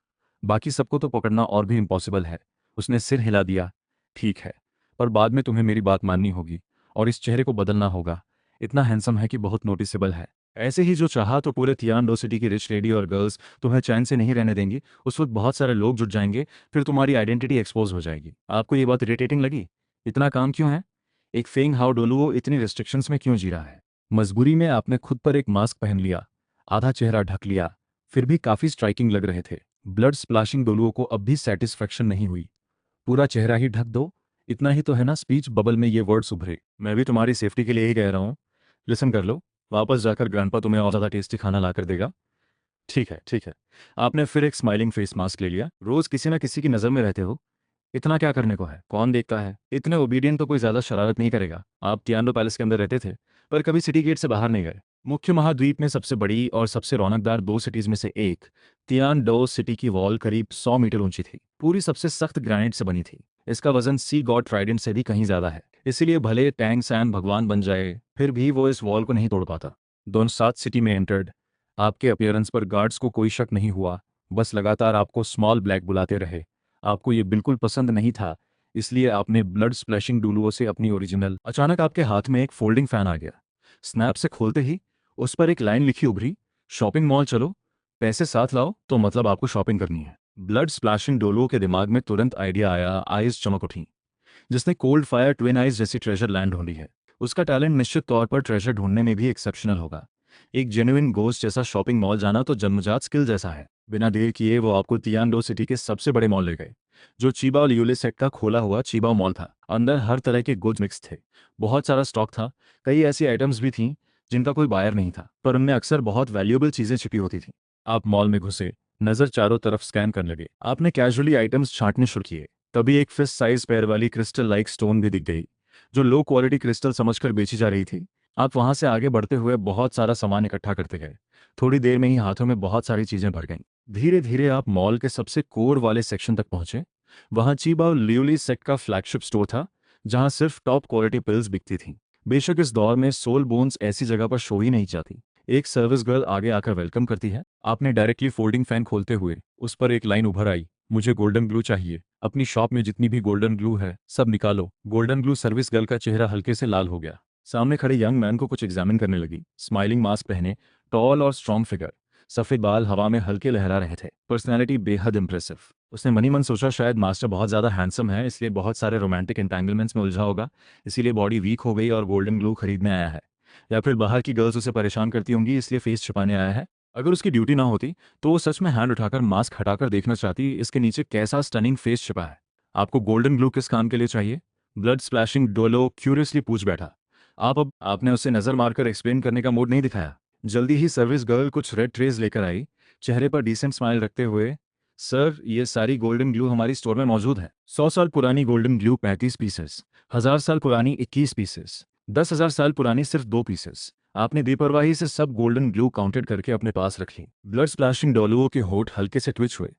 बाकी सबको तो पकड़ना और भी इम्पॉसिबल है। उसने सिर हिला दिया। ठीक है, पर बाद में तुम्हें मेरी बात माननी होगी और इस चेहरे को बदलना होगा। इतना हैंडसम है कि बहुत नोटिसेबल है। ऐसे ही जो चाहा तो पूरे तियानडो सिटी की रिच लेडी और गर्ल्स तुम्हें चैन से नहीं रहने देंगी। उस वक्त बहुत सारे लोग जुट जाएंगे, फिर तुम्हारी आइडेंटिटी एक्सपोज हो जाएगी। आपको ये बात इरिटेटिंग लगी? इतना काम क्यों है? एक फेंग हाउ डोलुओ इतनी रिस्ट्रिक्शंस में क्यों जी रहा है? मजबूरी में आपने खुद पर एक मास्क पहन लिया, आधा चेहरा ढक लिया, फिर भी काफी स्ट्राइकिंग लग रहे थे। ब्लड स्प्लैशिंग डोलुओ को अब भी सेटिस्फैक्शन नहीं हुई। पूरा चेहरा ही ढक दो, इतना ही तो है ना। स्पीच बबल में ये वर्ड्स उभरे। मैं भी तुम्हारी सेफ्टी के लिए ही कह रहा हूँ। लिसन कर लो। वापस जाकर ग्रैंडपा तुम्हें और ज़्यादा टेस्टी खाना ला कर देगा। ठीक है, ठीक है। आपने फिर एक स्माइलिंग फेस मास्क ले लिया। रोज किसी ना किसी की नज़र में रहते हो। इतना क्या करने को है? कौन देखता है? इतने ओबीडियंट तो कोई ज़्यादा शरारत नहीं करेगा। आप टियानो पैलेस के अंदर रहते थे, पर कभी सिटी गेट से बाहर नहीं गए। मुख्य महाद्वीप में सबसे बड़ी और सबसे रौनकदार दो सिटीज़ में से एक तियानडो सिटी की वॉल करीब 100 मीटर ऊंची थी। पूरी सबसे सख्त ग्रेनाइट से बनी थी। इसका वजन सी गॉड ट्राइडेंट से भी कहीं ज़्यादा है। इसीलिए भले टैंग सैन भगवान बन जाए, फिर भी वो इस वॉल को नहीं तोड़ पाता। दोनों साथ सिटी में एंटर्ड। आपके अपीयरेंस पर गार्ड्स को कोई शक नहीं हुआ, बस लगातार आपको स्मॉल ब्लैक बुलाते रहे। आपको ये बिल्कुल पसंद नहीं था इसलिए आपने ब्लड स्प्लैशिंग डुलुओ से अपनी ओरिजिनल। अचानक आपके हाथ में एक फोल्डिंग फैन आ गया। स्नैप से खोलते ही उस पर एक लाइन लिखी उभरी, शॉपिंग मॉल चलो, पैसे साथ लाओ। तो मतलब आपको शॉपिंग करनी है। ब्लड स्प्लैशिंग डोलो के दिमाग में तुरंत आइडिया आया, आइज चमक उठी। जिसने कोल्ड फायर ट्विन आइज जैसी ट्रेजर लैंड ढूंढी है, उसका टैलेंट निश्चित तौर पर ट्रेजर ढूंढने में भी एक्सेप्शनल होगा। एक जेन्युइन गोस्ट जैसा शॉपिंग मॉल जाना तो जन्मजात स्किल जैसा है। बिना देर किए वो आपको तियानडो सिटी के सबसे बड़े मॉल ले गए, जो चीबाओ लियोले सेट का खोला हुआ चीबाओ मॉल था। अंदर हर तरह के गुड्स मिक्स थे, बहुत सारा स्टॉक था। कई ऐसी आइटम्स भी थीं जिनका कोई बायर नहीं था, पर उनमें अक्सर बहुत वैल्यूएबल चीजें छिपी होती थीं। आप मॉल में घुसे, नजर चारों तरफ स्कैन करने लगे। आपने कैजुअली आइटम्स छांटने शुरू किए, तभी एक फिस्ट साइज पैर वाली क्रिस्टल लाइक स्टोन भी दिख गई, जो लो क्वालिटी क्रिस्टल समझकर बेची जा रही थी। आप वहां से आगे बढ़ते हुए बहुत सारा सामान इकट्ठा करते गए। थोड़ी देर में ही हाथों में बहुत सारी चीजें भर गईं। धीरे धीरे आप मॉल के सबसे कोर वाले सेक्शन तक पहुंचे। वहां चीबाओ लियोली सेट का फ्लैगशिप स्टोर था, जहां सिर्फ टॉप क्वालिटी पिल्स बिकती थीं। बेशक इस दौर में सोल बोन्स ऐसी जगह पर शो ही नहीं जाती। एक सर्विस गर्ल आगे आकर वेलकम करती है। आपने डायरेक्टली फोल्डिंग फैन खोलते हुए उस पर एक लाइन उभर आई, मुझे गोल्डन ग्लू चाहिए। अपनी शॉप में जितनी भी गोल्डन ग्लू है सब निकालो। Golden glue. सर्विस गर्ल का चेहरा हल्के से लाल हो गया। सामने खड़े यंग मैन को कुछ एग्जामिन करने लगी। स्माइलिंग मास्क पहने, टॉल और स्ट्रॉन्ग फिगर, सफेद बाल हवा में हल्के लहरा रहे थे, पर्सनैलिटी बेहद इंप्रेसिव। उसने मनी मन सोचा शायद मास्टर बहुत ज़्यादा हैंडसम है, इसलिए बहुत सारे रोमांटिक एंटेंगलमेंट्स में उलझा होगा, इसीलिए बॉडी वीक हो गई और गोल्डन ग्लू खरीदने आया है। या फिर बाहर की गर्ल्स उसे परेशान करती होंगी, इसलिए फेस छुपाने आया है। अगर उसकी ड्यूटी ना होती तो वो सच में हैंड उठाकर मास्क हटाकर देखना चाहती इसके नीचे कैसा स्टनिंग फेस छिपा है। आपको गोल्डन ग्लू किस काम के लिए चाहिए? ब्लड स्प्लैशिंग डोलो क्यूरियसली पूछ बैठा। आपने उसे नजर मारकर एक्सप्लेन करने का मूड नहीं दिखाया। जल्दी ही सर्विस गर्ल कुछ रेड ट्रेज लेकर आई, चेहरे पर डिसेंट स्माइल रखते हुए। सर, ये सारी गोल्डन ग्लू हमारी स्टोर में मौजूद है। 100 साल पुरानी गोल्डन ग्लू 35 पीसेस, 1000 साल पुरानी 21 पीसेस, 10,000 साल पुरानी सिर्फ 2 पीसेस। आपने बेपरवाही से सब गोल्डन ग्लू काउंटेड करके अपने पास रख ली। ब्लड स्प्लैशिंग डोलुओं के होठ हल्के से ट्विच हुए।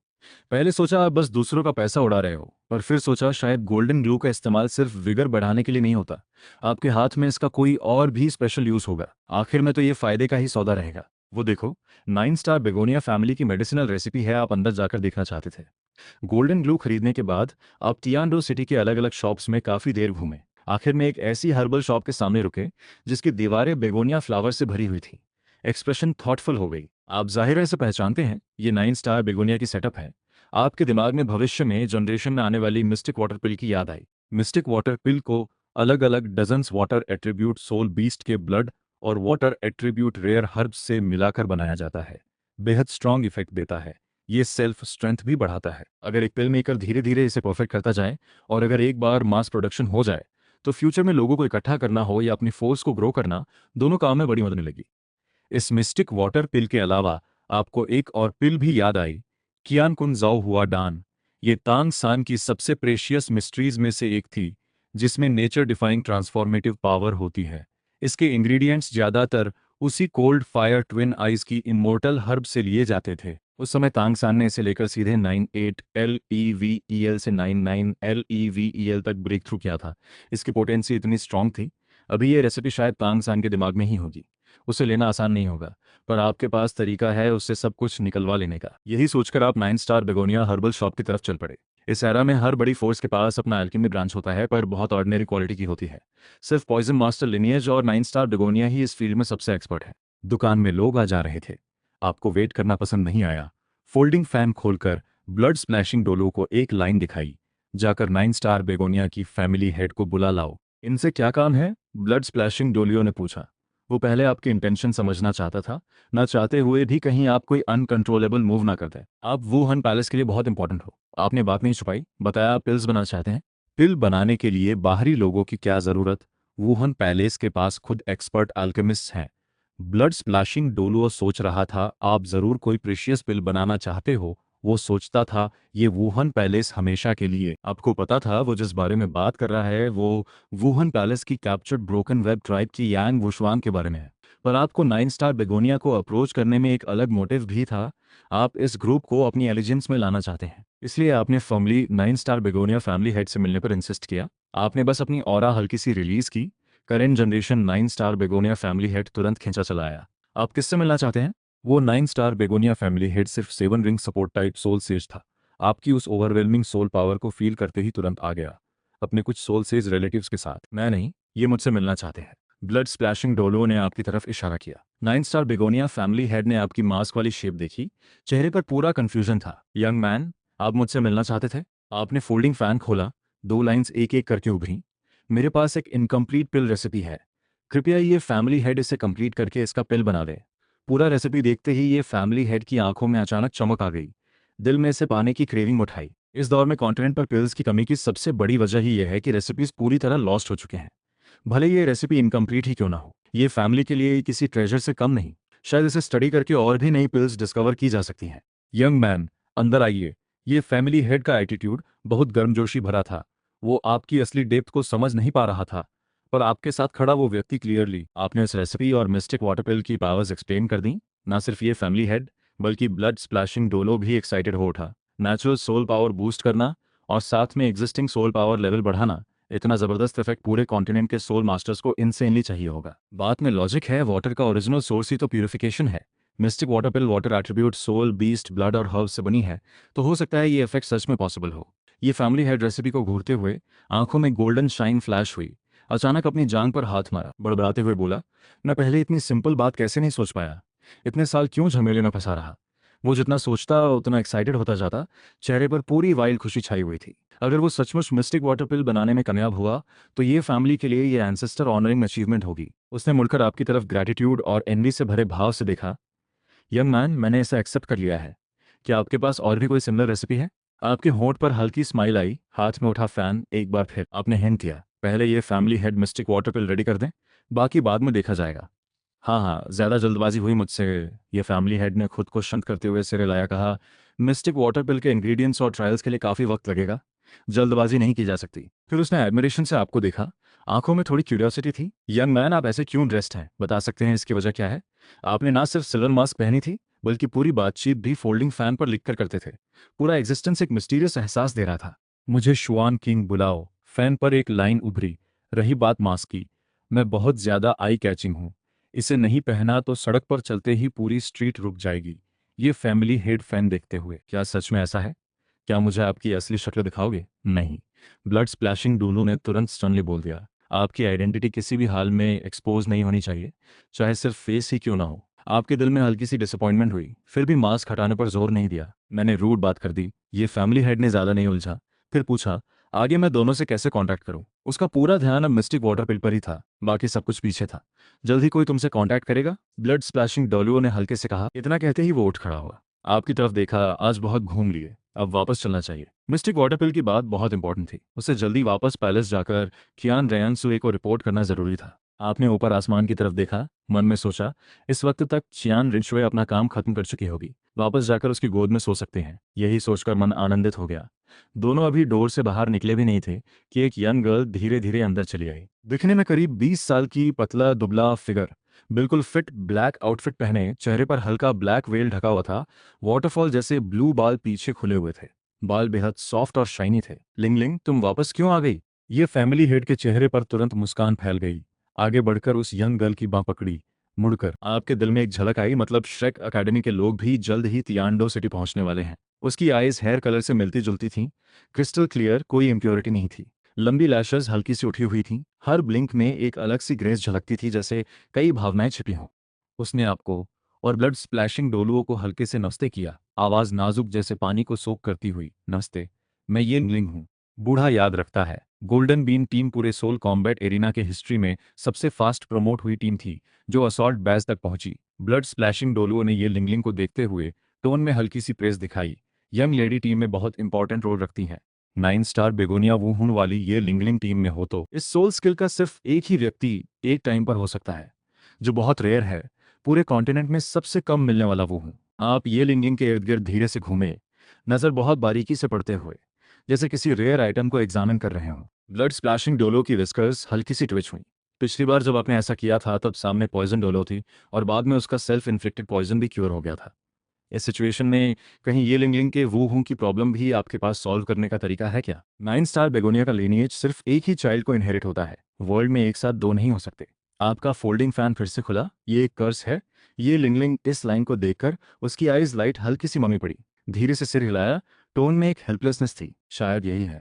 पहले सोचा आप बस दूसरों का पैसा उड़ा रहे हो, पर फिर सोचा शायद गोल्डन ग्लू का इस्तेमाल सिर्फ विगर बढ़ाने के लिए नहीं होता। आपके हाथ में इसका कोई और भी स्पेशल यूज होगा। आखिर में तो ये फायदे का ही सौदा रहेगा। वो देखो, 9 स्टार बेगोनिया फैमिली की मेडिसिनल रेसिपी है, आप अंदर जाकर देखना चाहते थे। गोल्डन ग्लू खरीदने के बाद आप तियानडो सिटी के अलग अलग शॉप्स में काफी देर घूमे। आखिर में एक ऐसी हर्बल शॉप के सामने रुके जिसकी दीवारें बेगोनिया फ्लावर से भरी हुई थी। एक्सप्रेशन थॉटफुल हो गई। आप जाहिर है इसे पहचानते हैं, ये 9 स्टार बेगोनिया की सेटअप है। आपके दिमाग में भविष्य में जनरेशन में आने वाली मिस्टिक वाटर पिल की याद आई। मिस्टिक वाटर पिल को अलग अलग dozens water attribute soul beast के ब्लड और वाटर एट्रीब्यूट रेयर हर्ब्स से मिलाकर बनाया जाता है। बेहद स्ट्रॉन्ग इफेक्ट देता है। ये सेल्फ स्ट्रेंथ भी बढ़ाता है। अगर एक पिल मेकर धीरे धीरे इसे परफेक्ट करता जाए और अगर एक बार मास प्रोडक्शन हो जाए तो फ्यूचर में लोगों को इकट्ठा करना हो या अपनी फोर्स को ग्रो करना, दोनों काम में बड़ी मदद मिलेगी। इस मिस्टिक वाटर पिल के अलावा आपको एक और पिल भी याद आई, कियान कुन जाओ हुआ डान। ये तांग सान की सबसे प्रेशियस मिस्ट्रीज में से एक थी, जिसमें नेचर डिफाइंग ट्रांसफॉर्मेटिव पावर होती है। इसके इंग्रेडिएंट्स ज्यादातर उसी कोल्ड फायर ट्विन आइज की इमोर्टल हर्ब से लिए जाते थे। उस समय तांगसान ने इसे लेकर सीधे 98 LEVEL से 99 LEVEL तक ब्रेक थ्रू किया था। इसकी पोटेंसी इतनी स्ट्रांग थी। अभी ये रेसिपी शायद तांगसान के दिमाग में ही होगी। उसे लेना आसान नहीं होगा, पर आपके पास तरीका है उससे सब कुछ निकलवा लेने का। यही सोचकर आप 9 स्टार बेगोनिया हर्बल शॉप की तरफ चल पड़े। इस एरा में हर बड़ी फोर्स के पास अपना एल्केमी ब्रांच होता है, पर बहुत ऑर्डिनरी क्वालिटी की होती है। सिर्फ पॉइजन मास्टर लिनिएज और 9 स्टार बेगोनिया ही इस फील्ड में सबसे एक्सपर्ट है। दुकान में लोग आ जा रहे थे। आपको वेट करना पसंद नहीं आया। फोल्डिंग फैन खोलकर ब्लड स्प्लैशिंग डोलो को एक लाइन दिखाई, जाकर 9 स्टार बेगोनिया की फैमिली हेड को बुला लाओ। इनसे क्या काम है? ब्लड स्प्लैशिंग डोलियो ने पूछा। वो पहले आपकी इंटेंशन समझना चाहता था, ना चाहते हुए भी कहीं आप कोई अनकंट्रोलेबल मूव ना करते। आप वुहान पैलेस के लिए बहुत इंपॉर्टेंट हो। आपने बात नहीं छुपाई, बताया आप पिल्स बनाना चाहते हैं। पिल बनाने के लिए बाहरी लोगों की क्या जरूरत? वुहान पैलेस के पास खुद एक्सपर्ट अल्केमिस्ट हैं। ब्लड स्प्लैशिंग डोलो सोच रहा था आप जरूर कोई प्रेशियस पिल बनाना चाहते हो। वो सोचता था ये वुहान पैलेस हमेशा के लिए। आपको पता था वो जिस बारे में बात कर रहा है वो वुहान पैलेस की कैप्चर्ड ब्रोकन वेब ट्राइब की यांग वुशवांग के बारे में है। पर आपको 9 स्टार बेगोनिया को अप्रोच करने में एक अलग मोटिव भी था। आप इस ग्रुप को अपनी एलिजेंस में लाना चाहते हैं, इसलिए आपने formally 9 star begonia family head से मिलने पर इंसिस्ट किया। आपने बस अपनी ऑरा हल्की सी रिलीज की। Current generation 9 star begonia family head तुरंत खींचा चला आया। आप किससे मिलना चाहते हैं? वो 9 स्टार बेगोनिया फैमिली हेड सिर्फ 7 ring support type soul sage था। आपकी उस ओवरवेलमिंग सोल पावर को फील करते ही तुरंत आ गया। अपने कुछ सोल सेज रिलेटिव्स के साथ। मैं नहीं, ये मुझसे मिलना चाहते हैं। ब्लड स्प्लैशिंग डोलो ने आपकी तरफ इशारा किया। 9 स्टार बेगोनिया फैमिली हेड ने आपकी मास्क वाली शेप देखी। चेहरे पर पूरा कंफ्यूजन था। यंग मैन, आप मुझसे मिलना चाहते थे? आपने फोल्डिंग फैन खोला। 2 लाइंस एक एक करके उभरी। मेरे पास एक इनकम्प्लीट पिल रेसिपी है। कृपया ये फैमिली हेड इसे कंप्लीट करके इसका पिल बना दे। पूरा रेसिपी देखते ही ये फैमिली हेड की आंखों में अचानक चमक आ गई। दिल में इसे पाने की क्रेविंग उठाई। इस दौर में कॉन्टिनेंट पर पिल्स की कमी की सबसे बड़ी वजह ही यह है कि रेसिपीज पूरी तरह लॉस्ट हो चुके हैं। भले ये रेसिपी इनकम्प्लीट ही क्यों ना हो, ये फैमिली के लिए किसी ट्रेजर से कम नहीं। शायद इसे स्टडी करके और भी नई पिल्स डिस्कवर की जा सकती हैं। यंग मैन, अंदर आइए। ये फैमिली हेड का एटीट्यूड बहुत गर्मजोशी भरा था। वो आपकी असली डेप्थ को समझ नहीं पा रहा था। पर आपके साथ खड़ा वो व्यक्ति क्लियरली। आपने इस रेसिपी और मिस्टिक वाटर पिल की पावर्स एक्सप्लेन कर दी। ना सिर्फ ये फैमिली हेड, बल्कि ब्लड स्प्लैशिंग डोलो भी एक्साइटेड हो उठा। नेचुरल सोल पावर बूस्ट करना और साथ में एग्जिस्टिंग सोल पावर लेवल बढ़ाना, इतना जबरदस्त इफेक्ट पूरे कॉन्टिनेंट के सोल मास्टर्स को इनसेनली चाहिए होगा। बात में लॉजिक है, वाटर का ओरिजिनल सोर्स ही तो प्यूरिफिकेशन है। Mystic water pill water attribute soul, beast, blood और हर्ब से बनी है, तो हो सकता है ये इफेक्ट सच में पॉसिबल हो। ये फैमिली हेड रेसिपी को घूरते हुए आंखों में गोल्डन शाइन फ्लैश हुई। अचानक अपनी जांग पर हाथ मारा, बड़बड़ाते हुए बोला, मैं पहले इतनी सिंपल बात कैसे नहीं सोच पाया। इतने साल क्यों झमेले में फंसा रहा। वो जितना सोचता उतना एक्साइटेड होता जाता। चेहरे पर पूरी वाइल्ड खुशी छाई हुई थी। अगर वो सचमुच मिस्टिक वाटर पिल बनाने में कामयाब हुआ तो ये फैमिली के लिए ये एंसेस्टर ऑनरिंग अचीवमेंट होगी। उसने मुड़कर आपकी तरफ ग्रैटिट्यूड और एनवी से भरे भाव से देखा। यंग मैन, मैंने इसे एक्सेप्ट कर लिया है। क्या आपके पास और भी कोई सिमिलर रेसिपी है? आपके होंठ पर हल्की स्माइल आई। हाथ में उठा फैन एक बार फिर आपने हिंट दिया, पहले ये फैमिली हेड मिस्टिक वाटर पिल रेडी कर दें, बाकी बाद में देखा जाएगा। हाँ हाँ, ज़्यादा जल्दबाजी हुई मुझसे। ये फैमिली हेड ने खुद को शांत करते हुए सिर हिलाया, कहा, मिस्टिक वाटर पिल के इंग्रेडिएंट्स और ट्रायल्स के लिए काफ़ी वक्त लगेगा। जल्दबाजी नहीं की जा सकती। फिर उसने एडमिरेशन से आपको देखा। आंखों में थोड़ी क्यूरियोसिटी थी। यंग मैन, आप ऐसे क्यों ड्रेस्ड हैं? बता सकते हैं इसकी वजह क्या है? आपने ना सिर्फ सिल्वर मास्क पहनी थी, बल्कि पूरी बातचीत भी फोल्डिंग फैन पर लिखकर करते थे। पूरा एग्जिस्टेंस एक मिस्टीरियस एहसास दे रहा था। मुझे शुआन किंग बुलाओ। फैन पर एक लाइन उभरी। रही बात मास्क की, मैं बहुत ज्यादा आई कैचिंग हूँ। इसे नहीं पहना तो सड़क पर चलते ही पूरी स्ट्रीट रुक जाएगी। ये फैमिली हेड फैन देखते हुए, क्या सच में ऐसा है? क्या मुझे आपकी असली शक्ल दिखाओगे? नहीं। ब्लड स्प्लैशिंग डूलू ने तुरंत स्टर्नली बोल दिया। आपकी आइडेंटिटी किसी भी हाल में एक्सपोज नहीं होनी चाहिए, चाहे सिर्फ फेस ही क्यों ना हो। आपके दिल में हल्की सी डिसअपॉइंटमेंट हुई, फिर भी मास्क हटाने पर जोर नहीं दिया। मैंने रूड बात कर दी। ये फैमिली हेड ने ज्यादा नहीं उलझा। फिर पूछा, आगे मैं दोनों से कैसे कांटेक्ट करूं? उसका पूरा ध्यान अब मिस्टिक वाटर पिल पर ही था, बाकी सब कुछ पीछे था। जल्द ही कोई तुमसे कांटेक्ट करेगा? ब्लड स्प्लैशिंग डोलुओ ने हल्के से कहा। इतना कहते ही वो उठ खड़ा हुआ। आपकी तरफ देखा। आज बहुत घूम लिए, अब वापस चलना चाहिए। मिस्टिक वाटर पिल की बात बहुत इंपॉर्टेंट थी। उसे जल्दी वापस पैलेस जाकर कियान रेयानसुए को रिपोर्ट करना जरूरी था। आपने ऊपर आसमान की तरफ देखा। मन में सोचा, इस वक्त तक चियान रिंचुए अपना काम खत्म कर चुकी होगी। वापस जाकर उसकी गोद में सो सकते हैं। यही सोचकर मन आनंदित हो गया। दोनों अभी डोर से बाहर निकले भी नहीं थे कि एक यंग गर्ल धीरे धीरे अंदर चली आई। दिखने में करीब 20 साल की, पतला दुबला फिगर, बिल्कुल फिट ब्लैक आउटफिट पहने, चेहरे पर हल्का ब्लैक वेल ढका हुआ था। वाटरफॉल जैसे ब्लू बाल पीछे खुले हुए थे। बाल बेहद सॉफ्ट और शाइनी थे। लिंग लिंग, तुम वापस क्यों आ गई? ये फैमिली हेड के चेहरे पर तुरंत मुस्कान फैल गई। आगे बढ़कर उस यंग गर्ल की बां पकड़ी। मुड़कर आपके दिल में एक झलक आई, मतलब श्रेक एकेडमी के लोग भी जल्द ही तियानडो सिटी पहुंचने वाले हैं। उसकी आईज हेयर कलर से मिलती जुलती थीं, क्रिस्टल क्लियर, कोई इम्प्योरिटी नहीं थी। लंबी लैशेस हल्की सी उठी हुई थीं। हर ब्लिंक में एक अलग सी ग्रेस झलकती थी, जैसे कई भावनाएं छिपी हों। उसने आपको और ब्लड स्प्लैशिंग डोलुओं को हल्के से नमस्ते किया, आवाज नाजुक जैसे पानी को सोख करती हुई। नमस्ते, मैं ये लिंग हूँ। बूढ़ा याद रखता है, गोल्डन बीन टीम पूरे सोल कॉम्बैट एरिना के हिस्ट्री में सबसे फास्ट प्रमोट हुई टीम थी, जो असॉल्ट बैच तक पहुंची। ब्लड स्प्लैशिंग डोलुओं ने ये लिंगलिंग को देखते हुए टोन में हल्की सी प्रेस दिखाई। यंग लेडी टीम में बहुत इंपॉर्टेंट रोल रखती हैं। 9 स्टार बेगोनिया वूहुन वाली ये लिंगलिंग टीम में हो तो इस सोल स्किल का सिर्फ एक ही व्यक्ति एक टाइम पर हो सकता है, जो बहुत रेयर है। पूरे कॉन्टिनेंट में सबसे कम मिलने वाला वो हूँ। आप ये लिंगिंग के इर्द गिर्द धीरे से घूमे, नजर बहुत बारीकी से पड़ते हुए, जैसे किसी रेयर आइटम को एग्जामिन कर रहे हों। ब्लड स्प्लैशिंग डोलो की विस्कर्स हल्की सी ट्विच हुई। पिछली बार जब आपने ऐसा किया था तब सामने पॉइजन डोलो थी, और बाद में उसका सेल्फ इन्फ्लिक्टेड पॉइजन भी क्योर हो गया था। इस सिचुएशन में कहीं ये लिंगलिंग के वो हूं की प्रॉब्लम भी आपके पास सॉल्व करने का तरीका है क्या? 9 स्टार बेगोनिया का लीनिएज सिर्फ एक ही चाइल्ड को इनहेरिट होता है। वर्ल्ड में एक साथ दो नहीं हो सकते। आपका फोल्डिंग फैन फिर से खुला। ये एक कर्स है। ये लिंगलिंग इस लाइन को देखकर उसकी आईज लाइट हल्की सी ममी पड़ी। धीरे से सिर हिलाया। टोन में एक हेल्पलेसनेस थी। शायद यही है,